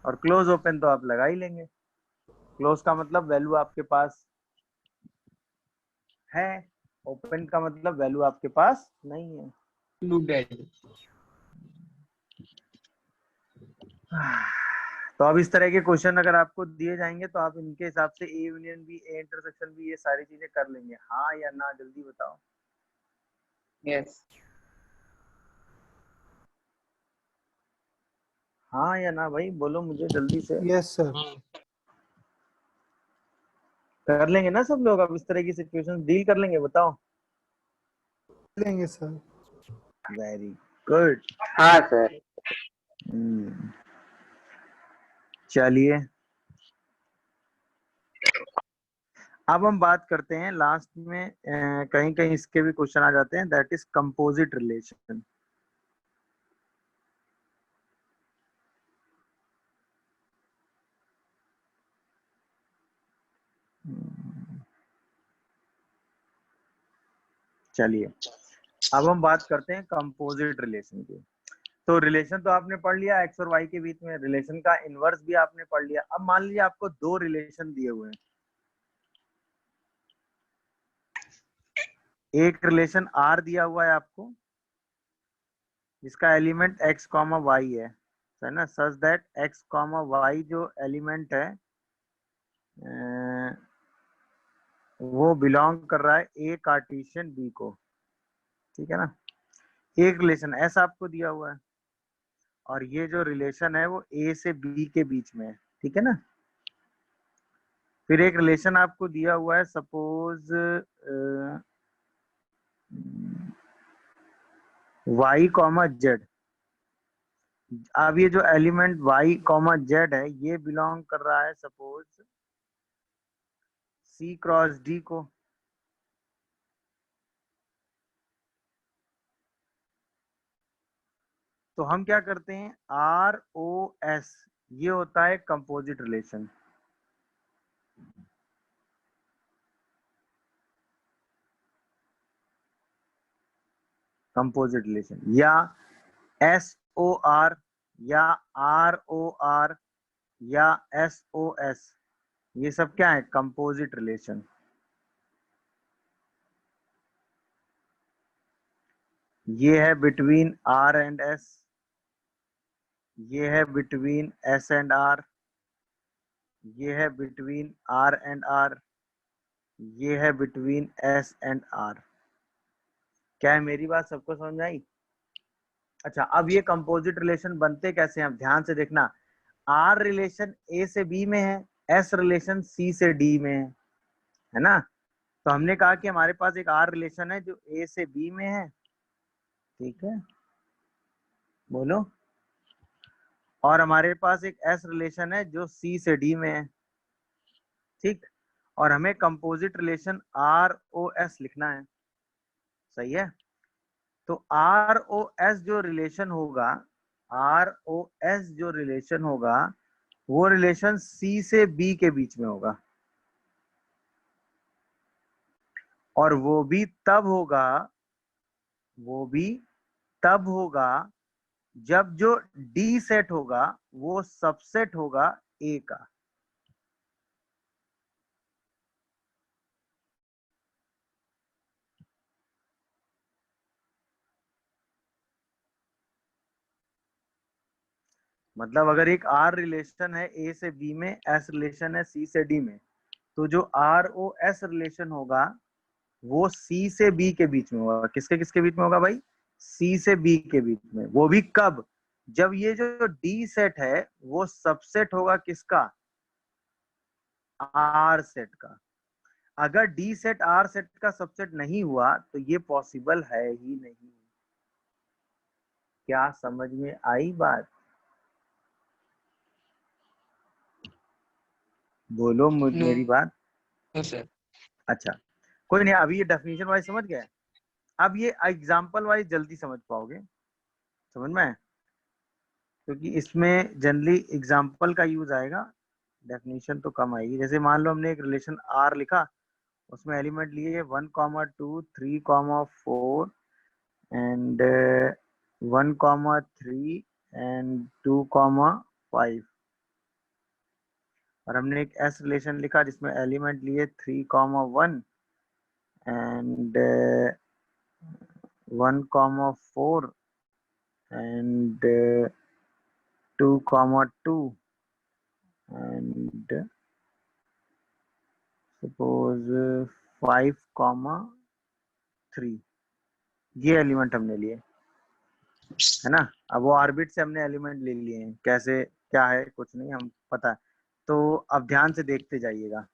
और क्लोज ओपन तो आप लगा ही लेंगे, क्लोज का मतलब वैल्यू आपके पास है, ओपन का मतलब वैल्यू आपके पास नहीं है। इंक्लूडेड तो अब इस तरह के क्वेश्चन अगर आपको दिए जाएंगे तो आप इनके हिसाब से A union B, A intersection B, ये सारी चीजें कर लेंगे। हाँ या ना, जल्दी बताओ। यस हाँ या ना भाई, बोलो मुझे जल्दी से। यस सर कर लेंगे ना सब लोग, अब इस तरह की सिचुएशन डील कर लेंगे, बताओ। लेंगे सर। Very good. हाँ सर चलिए अब हम बात करते हैं लास्ट में, कहीं कहीं इसके भी क्वेश्चन आ जाते हैं, दैट इज कंपोजिट रिलेशन। चलिए अब हम बात करते हैं कंपोजिट रिलेशन की। तो रिलेशन तो आपने पढ़ लिया एक्स और वाई के बीच में, रिलेशन का इनवर्स भी आपने पढ़ लिया। अब मान लीजिए आपको दो रिलेशन दिए हुए हैं, एक रिलेशन आर दिया हुआ है आपको, जिसका एलिमेंट एक्स कॉमा वाई है ना, such that X comma Y जो एलिमेंट है वो बिलोंग कर रहा है ए कार्टेशियन बी को, ठीक है ना। एक रिलेशन ऐसा आपको दिया हुआ है और ये जो रिलेशन है वो ए से बी के बीच में है, ठीक है ना। फिर एक रिलेशन आपको दिया हुआ है, सपोज y कॉमा जेड। अब ये जो एलिमेंट y कॉमा जेड है ये बिलोंग कर रहा है सपोज C क्रॉस D को, तो हम क्या करते हैं, ROS ये होता है कंपोजिट रिलेशन। कंपोजिट रिलेशन या SOR या ROR या SOS, ये सब क्या है, कंपोजिट रिलेशन। ये है बिटवीन R एंड S, ये है बिटवीन S एंड R, ये है बिटवीन R एंड R, ये है बिटवीन S एंड R। क्या है, मेरी बात सबको समझ आई? अच्छा, अब ये कंपोजिट रिलेशन बनते कैसे हैं, अब ध्यान से देखना। R रिलेशन A से B में है, S रिलेशन C से D में है ना। तो हमने कहा कि हमारे पास एक R रिलेशन है जो A से B में है, ठीक है, बोलो। और हमारे पास एक S रिलेशन है जो C से D में है, ठीक। और हमें कंपोजिट रिलेशन ROS लिखना है, सही है। तो ROS जो रिलेशन होगा, ROS जो रिलेशन होगा वो रिलेशन C से B के बीच में होगा, और वो भी तब होगा जब जो D सेट होगा वो सबसेट होगा A का। मतलब अगर एक R रिलेशन है A से B में, S रिलेशन है C से D में, तो जो ROS रिलेशन होगा वो C से B के बीच में होगा। किसके किसके बीच में होगा भाई? C से B के बीच में। वो भी कब? जब ये जो D सेट है वो सबसेट होगा किसका? R सेट का। अगर D सेट R सेट का सबसेट नहीं हुआ तो ये पॉसिबल है ही नहीं। क्या समझ में आई बात? बोलो मेरी बात। सर अच्छा, कोई नहीं, अभी ये डेफिनेशन वाइज समझ गए, अब ये एग्जांपल वाइज जल्दी समझ पाओगे, समझ में? क्योंकि इसमें जनरली एग्जांपल का यूज आएगा, डेफिनेशन तो कम आएगी। जैसे मान लो हमने एक रिलेशन R लिखा, उसमें एलिमेंट लिए 1,2, 3,4 एंड 1,3 एंड 2,5, और हमने एक S रिलेशन लिखा जिसमें एलिमेंट लिए 3,1 एंड 1,4 and 2,2 and suppose 5,3, ये एलिमेंट हमने लिए, है ना। अब वो ऑर्बिट से हमने एलिमेंट ले लिए हैं, कैसे क्या है कुछ नहीं हम पता है। तो अब ध्यान से देखते जाइएगा।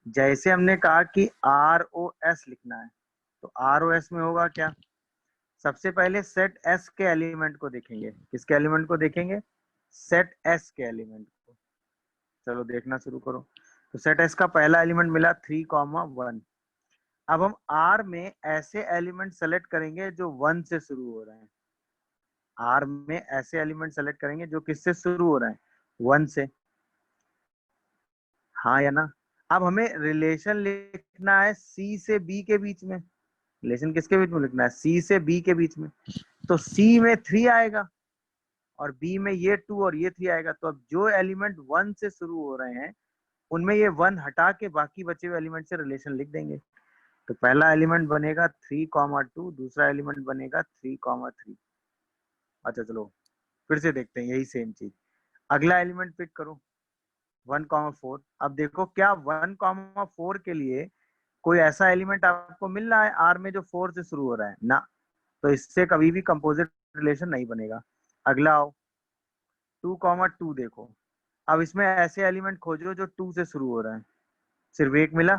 जैसे हमने कहा कि ROS लिखना है, तो ROS में होगा क्या? सबसे पहले सेट S के एलिमेंट को देखेंगे। किसके एलिमेंट को देखेंगे? सेट S के एलिमेंट को। चलो देखना शुरू करो। तो सेट S का पहला एलिमेंट मिला 3,1। अब हम R में ऐसे एलिमेंट सेलेक्ट करेंगे जो 1 से शुरू हो रहे हैं। R में ऐसे एलिमेंट सेलेक्ट करेंगे जो किससे शुरू हो रहे हैं? 1 से, हाँ या ना। अब हमें रिलेशन लिखना है C से B के बीच में। रिलेशन किसके बीच में लिखना है? C से B के बीच में। तो C में 3 आएगा और B में ये 2 और ये 3 आएगा। तो अब जो एलिमेंट 1 से शुरू हो रहे हैं उनमें ये 1 हटा के बाकी बचे हुए एलिमेंट से रिलेशन लिख देंगे। तो पहला एलिमेंट बनेगा 3,2, दूसरा एलिमेंट बनेगा 3,3। अच्छा चलो फिर से देखते हैं यही सेम चीज। अगला एलिमेंट पिक करो 1,4। अब देखो क्या 1,4 के लिए कोई ऐसा एलिमेंट आपको मिल रहा है आर में जो 4 से शुरू हो रहा है ना, तो इससे कभी भी कंपोजिट रिलेशन नहीं बनेगा। अगला आओ 2,2 देखो। अब इसमें ऐसे एलिमेंट खोजो जो 2 से शुरू हो रहा है, सिर्फ एक मिला,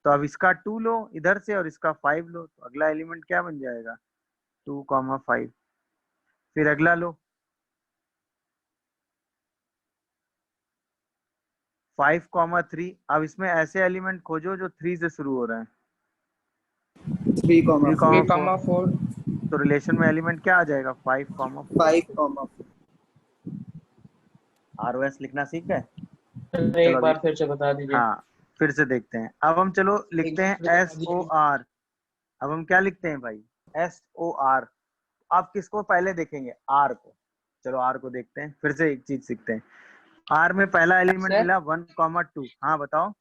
तो अब इसका 2 लो इधर से और इसका 5 लो, तो अगला एलिमेंट क्या बन जाएगा 2,5। फिर अगला लो 5,3। अब इसमें ऐसे एलिमेंट खोजो जो 3 से शुरू हो रहे हैं 3,4 3,4 तो रिलेशन में एलिमेंट क्या आ जाएगा 5,4। 5,4 आरओएस लिखना सीख गए? एक बार फिर से बता दीजिए। हाँ फिर से देखते हैं। अब हम चलो लिखते हैं SOR। अब हम क्या लिखते हैं भाई SOR। आप किसको पहले देखेंगे R को, चलो R को देखते हैं। फिर से एक चीज सीखते हैं। R में पहला एलिमेंट सर? मिला 1,2। हाँ बताओ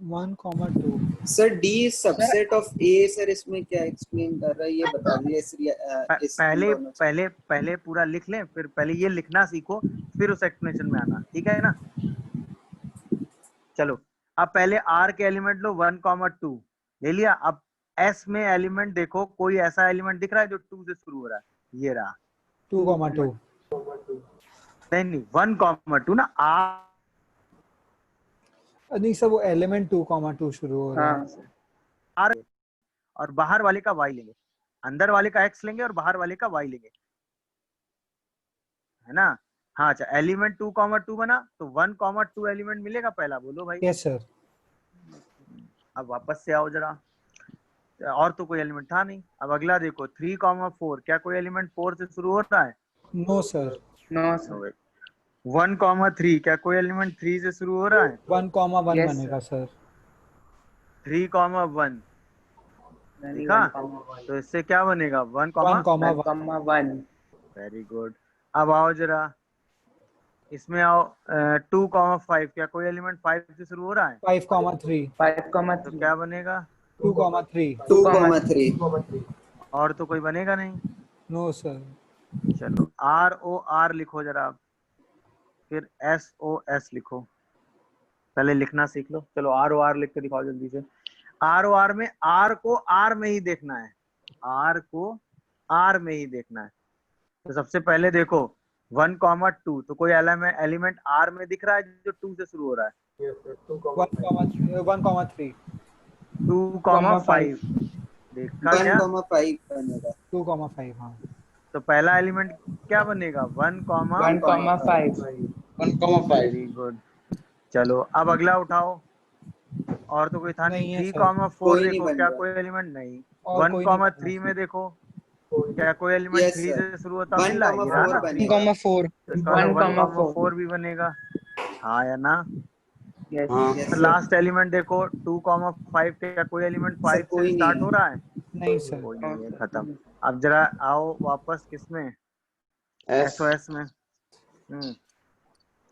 1,2 sir D subset of A। Sir इसमें क्या एक्सप्लेन कर रहा है ये बता दीजिए। पहले पूरा लिख लें, फिर पहले ये लिखना सीखो, फिर उस एक्सप्लेनेशन में आना, ठीक है ना। चलो अब पहले R के एलिमेंट लो 1,2 ले लिया। अब S में एलिमेंट देखो, कोई ऐसा एलिमेंट दिख रहा है जो 2 से शुरू हो रहा है, ये रहा 2,2 नहीं 1,2 ना। नहीं सर, वो एलिमेंट 2,2 शुरू हो रहा है। R और बाहर वाले का Y लेंगे, अंदर वाले का X लेंगे और बाहर वाले का Y लेंगे, है ना। हाँ अच्छा एलिमेंट 2,2 बना तो 1,2 एलिमेंट मिलेगा पहला, बोलो भाई। Yes sir. अब वापस से आओ जरा, और तो कोई एलिमेंट था नहीं। अब अगला देखो 3,4, क्या कोई एलिमेंट 4 से शुरू होता है? No sir. No sir. 1,3, क्या कोई एलिमेंट 3 से शुरू हो रहा है? 1,1 Yes, बनेगा सर। 3,1 देखा, तो इससे क्या बनेगा 1,1। 1,1 वेरी गुड। अब आओ जरा इसमें आओ 2,5, क्या कोई एलिमेंट 5 से शुरू हो रहा है? 5,3 तो 5,3 क्या बनेगा 2,3 2,3 और तो कोई बनेगा नहीं। No sir. चलो ROR लिखो जरा, फिर SOS लिखो। पहले लिखना सीख लो। चलो ROR लिख के दिखाओ जल्दी से। ROR में R को R में ही देखना है, R को R में ही देखना है। तो सबसे पहले देखो 1,2, तो कोई एलिमेंट R में दिख रहा है जो 2 से शुरू हो रहा है? 1,3 2,5 देखा क्या? 1,5 बनेगा। 2,5 हाँ। तो पहला एलिमेंट क्या बनेगा 1,5 वेरी गुड। चलो अब अगला उठाओ, और तो कोई था नहीं। नहीं है सर। 3,4 कोई नहीं देखो, बन क्या रहा। कोई एलिमेंट नहीं। और कोई नहीं बना 1,3 में सर। देखो, क्या कोई एलिमेंट Yes, 3 sir. से शुरू होता मिल रहा है? ये रहा ना 1,4 बनेगा। 1,4 तो इसका मतलब 1,4 1,4 भी बनेगा, हाँ या ना। यस हाँ Yes, तो sir. लास्ट एलिमेंट देखो 2,5, क्या कोई एलिमेंट 5 कोई से नहीं स्टार्ट है। हो रहा है? नहीं सर। कोई नहीं है, खत्म। अब जरा आओ वापस किसमें SOS में।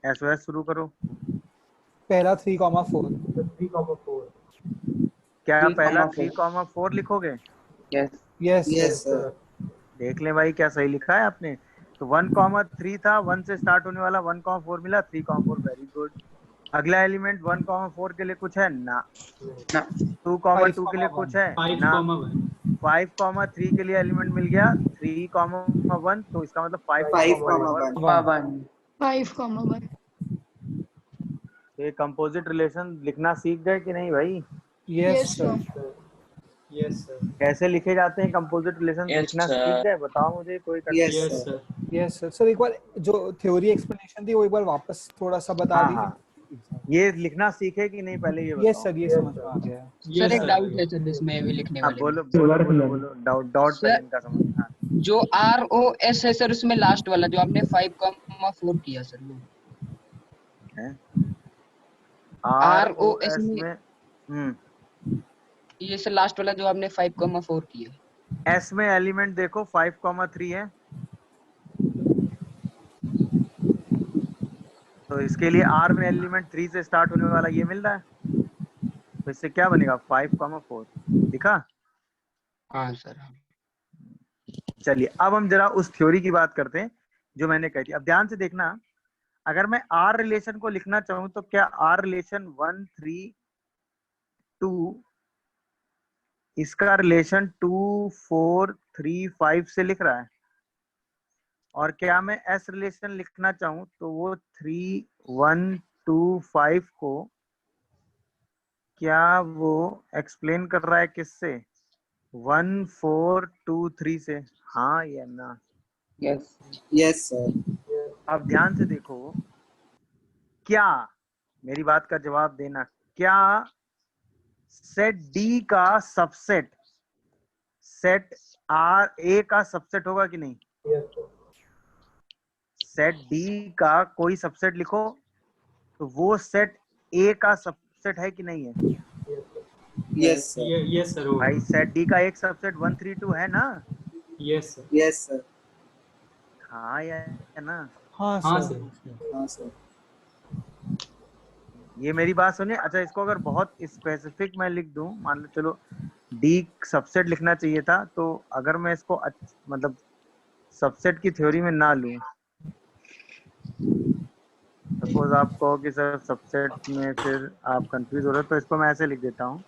SOS शुरू करो। पहला 3,4 3,4 क्या 3,4 पहला 3,4 लिखोगे? Yes yes Yes, sir. sir. देख ले भाई क्या सही लिखा है आपने। तो 1,3 था, 1 से स्टार्ट होने वाला, 1,4 मिला, 3,4 वेरी गुड। अगला एलिमेंट 1,4 के लिए कुछ है ना? ना 2,2 के लिए कुछ है ना? 5,3 के लिए एलिमेंट मिल गया 3,1, तो इसका मतलब 5,1। 5,1 5,1 तो ये कंपोजिट रिलेशन लिखना सीख गए कि नहीं भाई? Yes sir. Yes, sir. कैसे लिखे जाते हैं कंपोजिट रिलेशन? Yes, लिखना sir. सीख गए? बताओ मुझे कोई Yes, Yes, sir. sir. Yes sir. Sir एक बार जो थ्योरी एक्सप्लेनेशन थी वो एक बार वापस थोड़ा सा बता हाँ दीजिए। हाँ, ये लिखना सीखे कि नहीं पहले ये यस बताओ। सर, ये समझ में आ गया। सर एक डाउट है सर इसमें भी लिखने हाँ वाले में। बोलो बोलो बोलो बोलो, डॉट सर- पहले इनका समझ। हाँ जो ROS है सर उसमें लास्ट वाला जो आपने 5,4 किया सर वो है ROS में ये सर लास्ट वाला जो आपने 5,4 किया। S में एलिमेंट देखो 5,3 है, तो तो इसके लिए R में एलिमेंट 3 से स्टार्ट होने वाला ये मिल रहा है, तो इससे क्या बनेगा 5,4 दिखा। हाँ सर। चलिए अब हम जरा उस थ्योरी की बात करते हैं जो मैंने कही थी। अब ध्यान से देखना, अगर मैं R रिलेशन को लिखना चाहूं तो क्या R रिलेशन 1 3 2, इसका रिलेशन 2 4 3 5 से लिख रहा है, और क्या मैं S रिलेशन लिखना चाहूं तो वो 3 1 2 5 को क्या वो एक्सप्लेन कर रहा है किससे 1 4 2 3 से। हाँ या ना? Yes yes sir. अब ध्यान से देखो, क्या, मेरी बात का जवाब देना, क्या सेट डी का सबसेट सेट आर ए का सबसेट होगा कि नहीं? सेट डी का कोई सबसेट लिखो तो वो सेट ए का सबसेट है कि नहीं है? Yes sir. यस सर भाई सेट डी का एक सबसेट 1 3 2 है ना? Yes sir yes sir. हाँ या है ना? हाँ हाँ सर। सर हाँ सर। ये मेरी बात सुनिए। अच्छा, इसको अगर बहुत स्पेसिफिक मैं लिख दूं, मान लो चलो डी सबसेट लिखना चाहिए था, तो अगर मैं इसको मतलब सबसेट की थ्योरी में ना लूं, सपोज आप कहो कि सर सबसेट में फिर आप कंफ्यूज हो रहे हो, तो इसको मैं ऐसे लिख देता हूं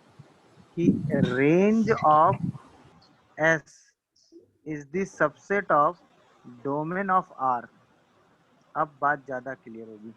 कि range of S is the subset of domain of R. अब बात ज्यादा क्लियर होगी।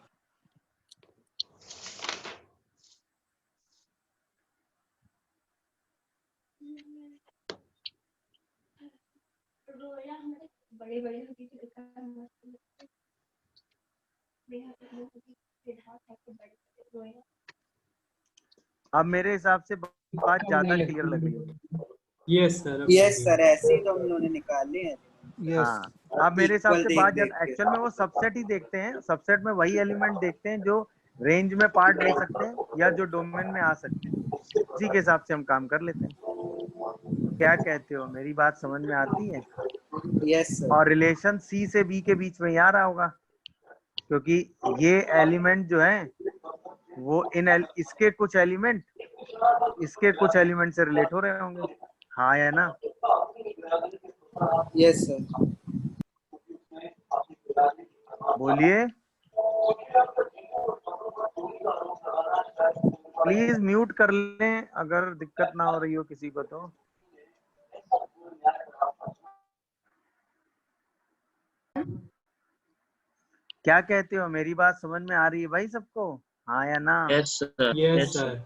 अब मेरे हिसाब से बात ज्यादा क्लियर लग रही होगी। यस सर यस सर, ऐसे ही तो हम लोगों ने निकाले हैं। यस हाँ, अब मेरे हिसाब Equal से देख बात देख ज्यादा, के। एक्चुअल में वो सबसेट ही देखते हैं, सबसेट में वही एलिमेंट देखते हैं जो रेंज में पार्ट ले सकते हैं या जो डोमेन में आ सकते हैं, उसी के हिसाब से हम काम कर लेते हैं। क्या कहते हो, मेरी बात समझ में आती है? Yes sir. और रिलेशन सी से बी के बीच में ही आ रहा होगा, क्योंकि ये एलिमेंट जो है वो इसके कुछ एलिमेंट इसके कुछ एलिमेंट से रिलेट हो रहे होंगे। हाँ या ना? Yes sir. बोलिए, प्लीज म्यूट कर लें अगर दिक्कत ना हो रही हो किसी को तो। क्या कहते हो, मेरी बात समझ में आ रही है भाई सबको? हाँ या ना? यस सर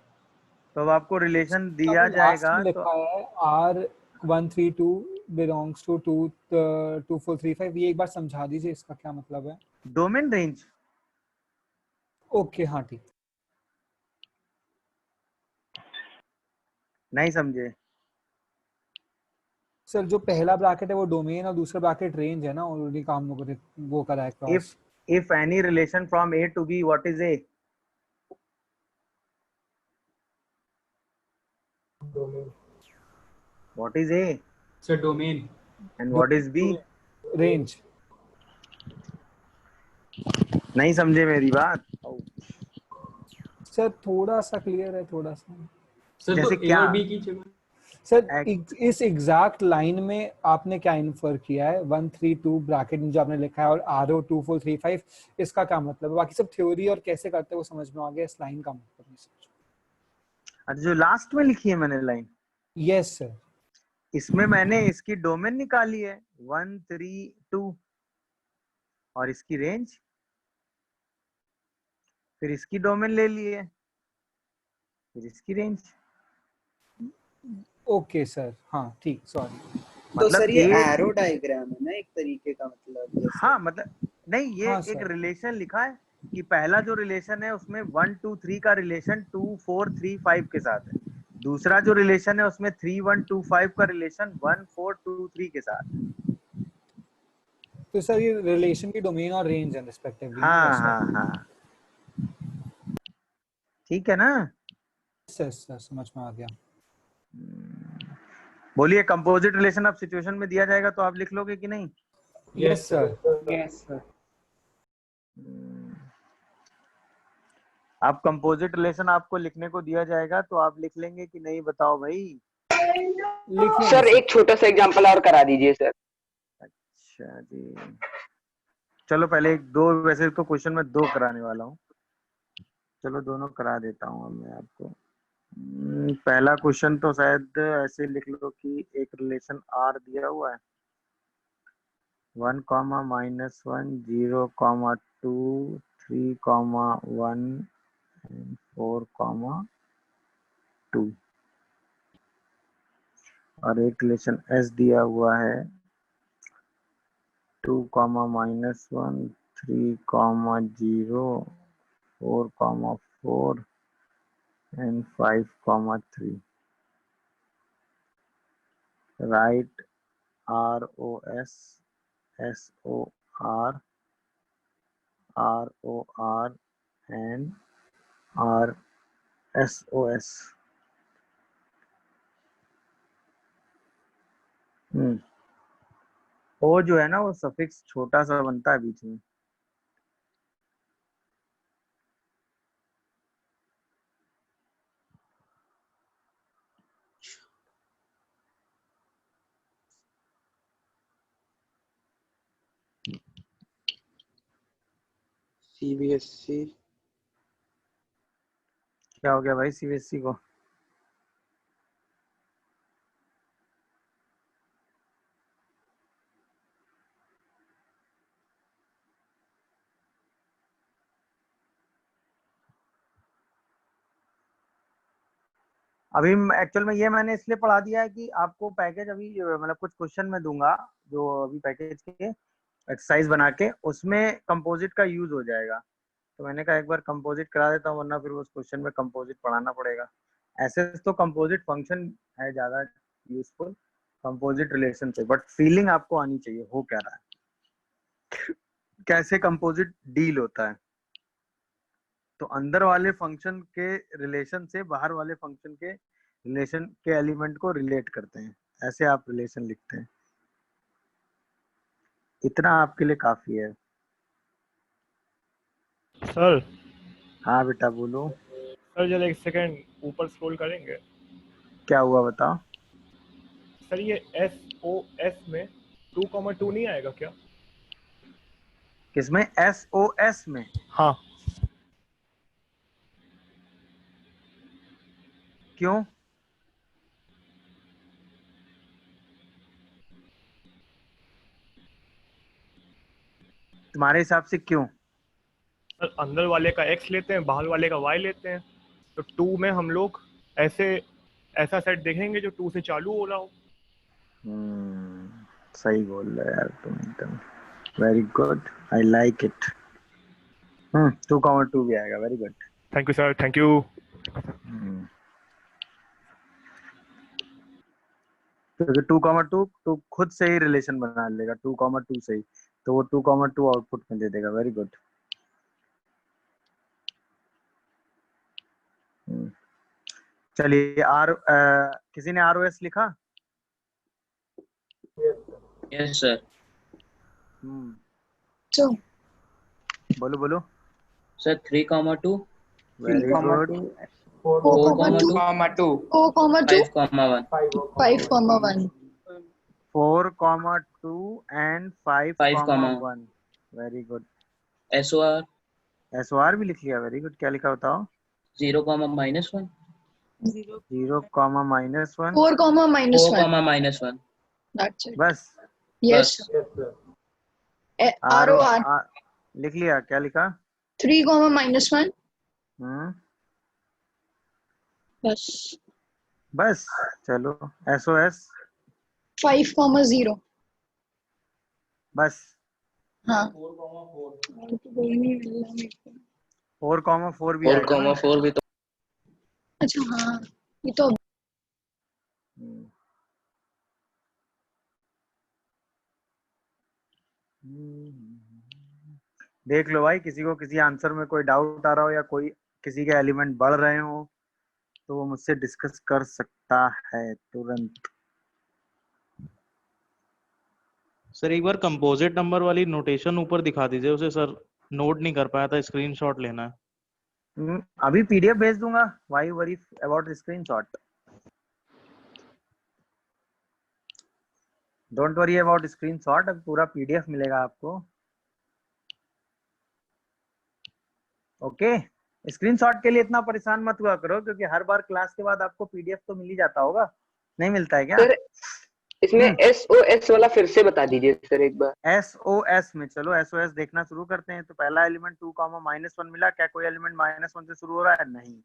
तो अब आपको रिलेशन दिया लास्ट जाएगा में तो लिखा है R132 belongs to 2435, ये एक बार समझा दीजिए इसका क्या मतलब है? Domain range. ओके हाँ ठीक। नहीं समझे? सर जो पहला ब्रैकेट है वो डोमेन और दूसरा ब्रैकेट रेंज है ना, ऑलरेडी काम वो करा है cross. if any relation from A to B, what is A? What is A sir domain and what is B? Range. नहीं समझे मेरी बात? सर थोड़ा सा क्लियर है, थोड़ा सा। सर जैसे तो ए क्या? और बी की जगह सर इस एग्जैक्ट लाइन में आपने क्या इन्फर किया है 132 ब्रैकेट में जो आपने लिखा है और RO 2435, इसका क्या मतलब है? बाकी सब थ्योरी और कैसे करते हैं वो समझ में आ गया, इस लाइन का मतलब नहीं समझ। अच्छा, जो लास्ट में लिखी है मैंने लाइन, यस सर। इसमें मैंने इसकी डोमेन निकाली है 1 3 2 और इसकी रेंज, फिर इसकी डोमेन ले ली है, फिर इसकी रेंज। ओके सर, हाँ ठीक, सॉरी। तो मतलब सर ये एरो डायग्राम है ना एक तरीके का, मतलब जैसे। हाँ मतलब नहीं, ये हाँ, एक सर। रिलेशन लिखा है कि पहला जो रिलेशन है उसमें 1 2 3 का रिलेशन 2 4 3 5 के साथ है, दूसरा जो रिलेशन है उसमें 3 1 2 5 का रिलेशन 1 4 2 3 के साथ है। तो सर ये रिलेशन की डोमेन और रेंज है रिस्पेक्टिवली। हाँ हाँ हाँ, ठीक है ना? सर समझ में आ गया। बोलिए, कंपोजिट रिलेशन अब सिचुएशन में दिया जाएगा तो आप लिख लोगे कि नहीं? Yes sir. Yes sir. आप कंपोजिट रिलेशन आपको लिखने को दिया जाएगा तो आप लिख लेंगे कि नहीं, बताओ भाई। लिख लेंगे सर एक छोटा सा एग्जांपल और करा दीजिए सर। अच्छा जी, चलो पहले एक दो, वैसे तो क्वेश्चन में दो कराने वाला हूँ, चलो दोनों करा देता हूँ अब मैं आपको। पहला क्वेश्चन तो शायद ऐसे लिख लो कि एक रिलेशन आर दिया हुआ है, 1, -1, 0, 2, 3, 1 and 4, 2, और एक रिलेशन एस दिया हुआ है 2, -1, 3, 0, 4, 4 and 5, 3. Write ROS, SOR, ROR and RSOS. ओ जो है ना वो सफिक्स छोटा सा बनता है बीच में। CBSC क्या हो गया भाई सीबीएसई को? अभी एक्चुअल में ये मैंने इसलिए पढ़ा दिया है कि आपको पैकेज अभी मतलब कुछ क्वेश्चन में दूंगा जो अभी पैकेज के एक्सरसाइज बना के उसमें कंपोजिट का यूज हो जाएगा, तो मैंने कहा एक बार कंपोजिट करा देता हूँ, वरना फिर उस क्वेश्चन में कंपोजिट पढ़ाना पड़ेगा। ऐसे तो कंपोजिट फंक्शन है ज्यादा यूजफुल कंपोजिट रिलेशन से, बट फीलिंग आपको आनी चाहिए हो क्या रहा है, कैसे कंपोजिट डील होता है। तो अंदर वाले फंक्शन के रिलेशन से बाहर वाले फंक्शन के रिलेशन के एलिमेंट को रिलेट करते हैं, ऐसे आप रिलेशन लिखते हैं। इतना आपके लिए काफी है। सर हाँ बेटा बोलो। सर जरा एक सेकंड ऊपर स्क्रॉल करेंगे। क्या हुआ बताओ। सर ये SOS में 2,2 नहीं आएगा क्या? किसमें? SOS में? हाँ। क्यों? तुम्हारे हिसाब से क्यों? सर अंदर वाले का X लेते हैं, बाहर वाले का Y लेते हैं, तो 2 में हम लोग ऐसा सेट देखेंगे जो 2 से चालू हो रहा हो। सही बोल रहे यार तुम एकदम। Very good, I like it. 2,2 भी आएगा, very good. Thank you sir, thank you. क्योंकि 2,2 तो खुद से ही रिलेशन बना लेगा 2,2 से ही, तो वो 2,2 आउटपुट में दे देगा। Very good. चलिए किसी ने ROS लिखा? Yes sir. बोलो बोलो sir 3,2 very good 4,2 4,2 and 5,1 very good. SOR भी लिख लिया, वेरी गुड। क्या लिखा बताओ? 0, -1 0, -1 4, -1 That's it. बस? Yes. ROR लिख लिया? क्या लिखा? 3, -1 बस बस चलो। SOS 5, 0 बस? हाँ 4,4 भी आएगा ना? 4 भी तो अच्छा हाँ ये तो देख लो भाई, किसी को किसी आंसर में कोई डाउट आ रहा हो या कोई किसी के एलिमेंट बढ़ रहे हो तो वो मुझसे डिस्कस कर सकता है तुरंत। सर एक बार कंपोजिट नंबर वाली नोटेशन ऊपर दिखा दीजिए उसे, सर नोट नहीं कर पाया था, स्क्रीनशॉट लेना है। अभी पीडीएफ भेज दूंगा. Why worry about screenshot. Don't worry about screenshot. अब पूरा पीडीएफ मिलेगा आपको. ओके. स्क्रीनशॉट के लिए इतना परेशान मत हुआ करो, क्योंकि हर बार क्लास के बाद आपको पीडीएफ तो मिल ही जाता होगा. नहीं मिलता है क्या सर? इसमें SOS वाला फिर से बता दीजिए सर एक बार. SOS में चलो SOS देखना शुरू करते हैं. तो पहला एलिमेंट 2, -1 मिला. क्या कोई एलिमेंट -1 से शुरू हो रहा है? नहीं.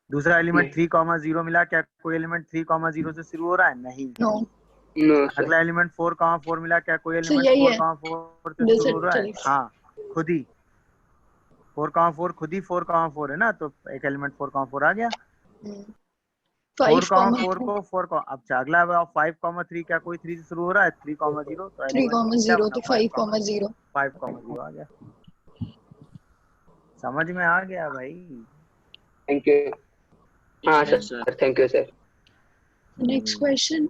दूसरा एलिमेंट 3, 0 मिला. क्या कोई एलिमेंट 3, 0 से शुरू हो रहा है? नहीं. अगला एलिमेंट 4, 4 मिला. क्या कोई एलिमेंट 4, 4 से शुरू हो रहा है? हाँ, खुद ही 4, 4 खुद ही 4, 4 है ना. तो एक एलिमेंट 4, 4 आ गया. 4, 4 को 4 अब अगला 5, 3. क्या कोई 3 से शुरू हो रहा है? 3, 0. तो 3,0 तो 5,0 5, 0 आ गया. समझ में आ गया भाई? Thank you. हाँ sir, thank you sir. Next question.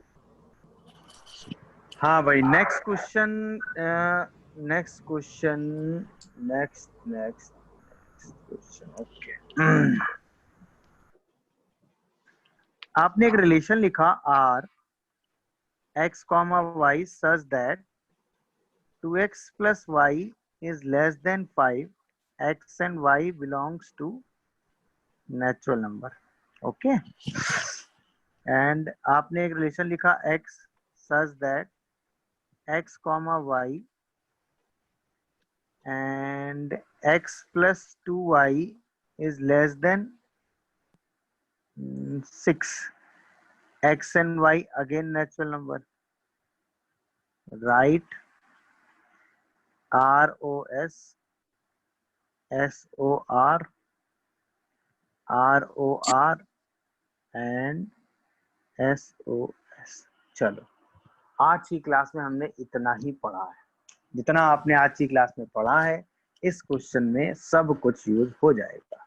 हाँ भाई, नेक्स्ट क्वेश्चन. ओके. आपने एक रिलेशन लिखा R x, y such that 2x plus y is less than 5. X and y belongs to natural number. Okay. And आपने एक relation लिखा x such that x, y and x plus 2y is less than 6. X and y again natural number. Write ROS, SOR, ROR and SOS. चलो, आज की class में हमने इतना ही पढ़ा है. जितना आपने आज की क्लास में पढ़ा है, इस क्वेश्चन में सब कुछ यूज हो जाएगा.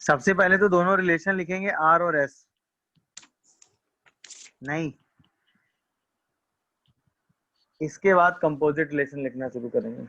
सबसे पहले तो दोनों रिलेशन लिखेंगे R और S. नहीं, इसके बाद कंपोजिट रिलेशन लिखना शुरू करेंगे.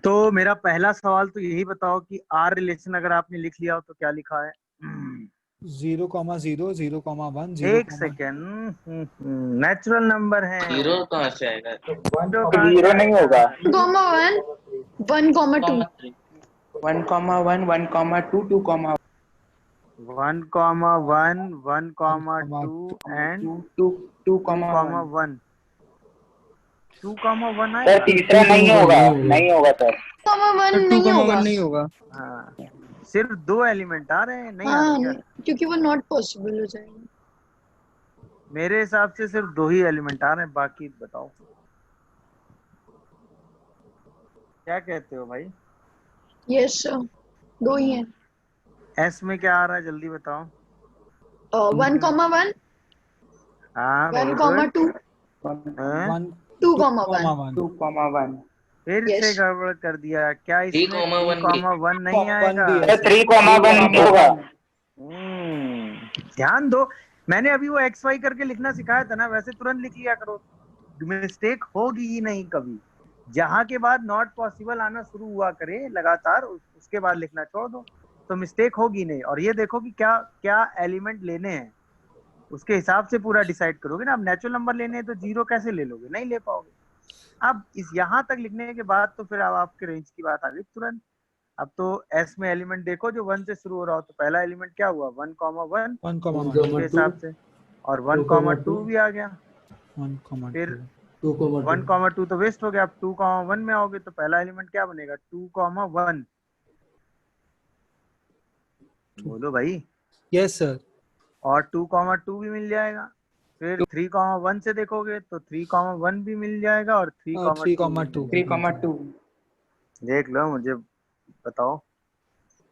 तो मेरा पहला सवाल तो यही बताओ कि R रिलेशन अगर आपने लिख लिया हो तो क्या लिखा है? 0, 0, 0, 1, 0. एक सेकेंड. नेचुरल नंबर है. 0 कहाँ से आएगा? 0 नहीं होगा. 1, 1, 2. 1, 1, 1, 2, 2, 1, 1, 1, 2 and 2, 1. 2, 1 सर तीसरा नहीं होगा. नहीं होगा सर. 1 नहीं होगा. हाँ, सिर्फ 2 एलिमेंट आ रहे हैं. नहीं आ हाँ, रहे क्या? क्योंकि वो नॉट पॉसिबल हो जाएगा. मेरे हिसाब से सिर्फ 2 ही एलिमेंट आ रहे हैं, बाकी बताओ क्या कहते हो भाई। यस सर, 2 ही है। एस में क्या आ रहा है जल्दी बताओ। 1,1, हाँ वेरी 1,2, गुड। 2,1। 2,1 फिर Yes. से गड़बड़ कर दिया क्या, इसमें 3,1 भी। 2,1 नहीं आएगा। है 3,1 होगा। ध्यान दो, मैंने अभी वो एक्स वाई करके लिखना सिखाया था ना, वैसे तुरंत लिख लिया करो, मिस्टेक होगी ही नहीं कभी। जहां के बाद नॉट पॉसिबल आना शुरू हुआ करे लगातार, उसके बाद लिखना छोड़ दो तो मिस्टेक होगी नहीं। और ये देखो कि क्या क्या एलिमेंट लेने हैं, उसके हिसाब से पूरा डिसाइड करोगे ना। अब नेचुरल नंबर लेने हैं तो 0 कैसे ले लोगे, नहीं ले पाओगे। अब इस यहाँ तक लिखने के बाद तो फिर अब आपके रेंज की बात आ गई तुरंत। अब तो एस में एलिमेंट देखो जो 1 से शुरू हो रहा हो, तो पहला एलिमेंट क्या हुआ 1,1 उसके हिसाब से, और 1,2 भी आ गया। फिर 1,2 तो वेस्ट हो गया। अब 2,1 में आओगे तो पहला एलिमेंट क्या बनेगा 2,1। बोलो भाई। Yes sir. और 2,2 भी मिल जाएगा। फिर 3,1 से देखोगे तो 3,1 भी मिल जाएगा और 3,2। 3,2 देख लो, मुझे बताओ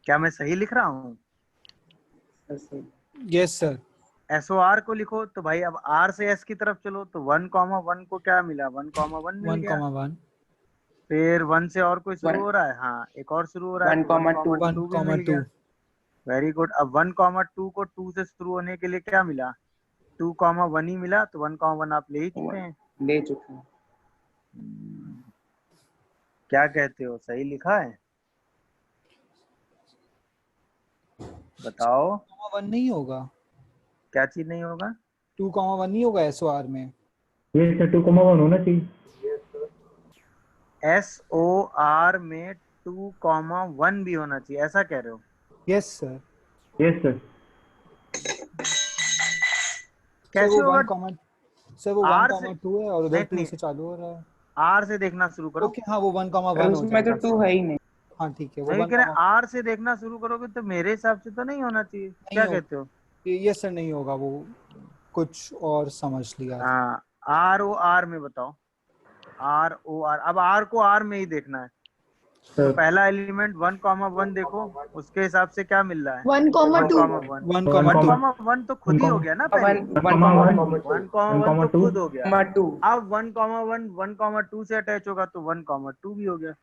क्या मैं सही लिख रहा हूँ। Yes sir. SOR को लिखो तो भाई अब R से S की तरफ चलो तो 1,1 को क्या मिला 1,1 मिल गया। 1,1 फिर 1 से और कोई शुरू हो रहा है, हाँ एक और शुरू हो रहा है, 1,2 भी मिल गया। Very good. अब 1,2 को 2 से शुरू होने के लिए क्या मिला 2,1 ही मिला, तो 1,1 आप ले ही चुके हैं। ले चुके हैं। क्या कहते हो, सही लिखा है बताओ। 1 नहीं होगा, क्या चीज नहीं होगा 2,1 नहीं होगा SOR में। ये सर 2,1 होना चाहिए। SOR में 2,1 भी होना चाहिए, ऐसा कह रहे हो। Yes sir. Yes sir. कैसे होगा सर वो R 1,2 है और उधर 2 नहीं, से चालू हो रहा है। R से देखना शुरू करो। ओके हाँ वो 1,1 हो उसमें तो 2 है ही नहीं। हाँ ठीक है वो नहीं 1, कह रहे R से देखना शुरू करोगे तो मेरे हिसाब से तो नहीं होना चाहिए। क्या कहते हो। यस सर नहीं होगा, वो कुछ और समझ लिया। हाँ ROR में बताओ। ROR, अब R को R में ही देखना है तो पहला एलिमेंट 1,1 देखो, उसके हिसाब से क्या मिल रहा है 1,1 तो खुद ही हो गया ना पहले। 1,1 तो खुद हो गया। अब 1,1 1,2 से अटैच होगा तो 1,2 भी हो गया।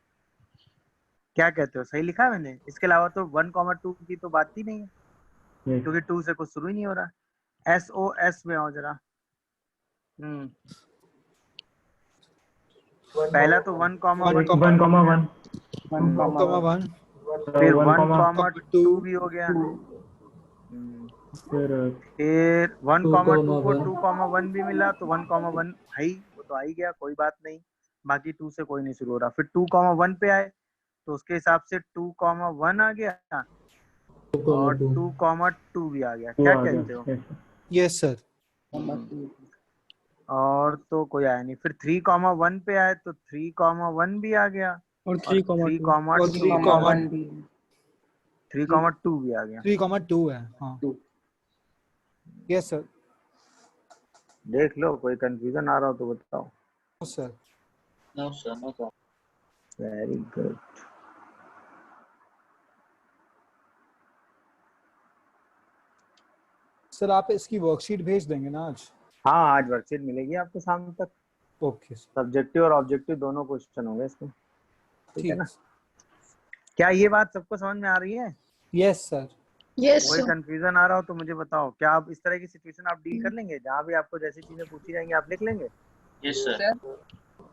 क्या कहते हो, सही लिखा है मैंने। इसके अलावा तो 1,2 की तो बात ही नहीं है क्योंकि 2 से कुछ शुरू ही नहीं हो रहा। SOS में आओ जरा। पहला तो 1,1 फिर 1,2 भी हो गया। फिर 1,2 को 2,1 भी मिला तो 1,1 है, वो तो आ ही गया, कोई बात नहीं। बाकी 2 से कोई नहीं शुरू हो रहा। फिर 2,1 पे आए तो उसके हिसाब से 2,1 आ गया और 2,2 भी आ गया। क्या कहते हो। Yes sir. और तो कोई आया नहीं। फिर 3,1 पे आए तो 3,1 भी आ गया और 3,2 भी आ गया। 3,2 है हाँ। Yes sir. देख लो, कोई कंफ्यूजन आ रहा हो तो बताओ। Sir no sir, no sir. Very good. Sir आप इसकी वर्कशीट भेज देंगे ना आज। हाँ आज वर्कशीट मिलेगी आपको शाम तक। ओके सब्जेक्टिव और ऑब्जेक्टिव दोनों क्वेश्चन होंगे इसमें, ठीक है ना। क्या ये बात सबको समझ में आ रही है। Yes sir. यस कोई कंफ्यूजन आ रहा हो तो मुझे बताओ। क्या आप इस तरह की सिचुएशन आप डील कर लेंगे जहाँ भी आपको जैसी चीजें पूछी जाएंगी आप लिख लेंगे। Yes sir.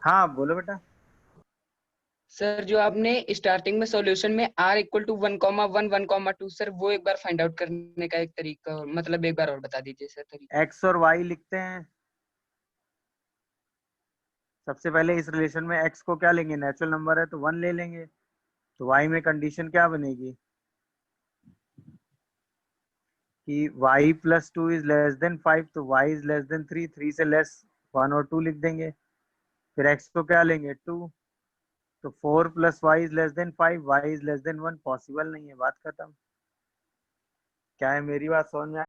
हाँ बोलो बेटा। सर जो आपने स्टार्टिंग में सॉल्यूशन में r इक्वल टू 1,1 1,2 सर वो एक बार फाइंड आउट करने का एक तरीका, मतलब एक बार और बता दीजिए सर तरीका। x और y लिखते हैं। सबसे पहले इस रिलेशन में x को क्या लेंगे, नेचुरल नंबर है तो 1 ले लेंगे। तो y में कंडीशन क्या बनेगी कि y + 2 इज लेस देन 5, तो y इज लेस देन 3, 3 से लेस 1 और 2 लिख देंगे। फिर x को क्या लेंगे 2, तो 4 + y is less then 5, y is less then 1। Possible नहीं है, बात खत्म। क्या है मेरी बात समझ में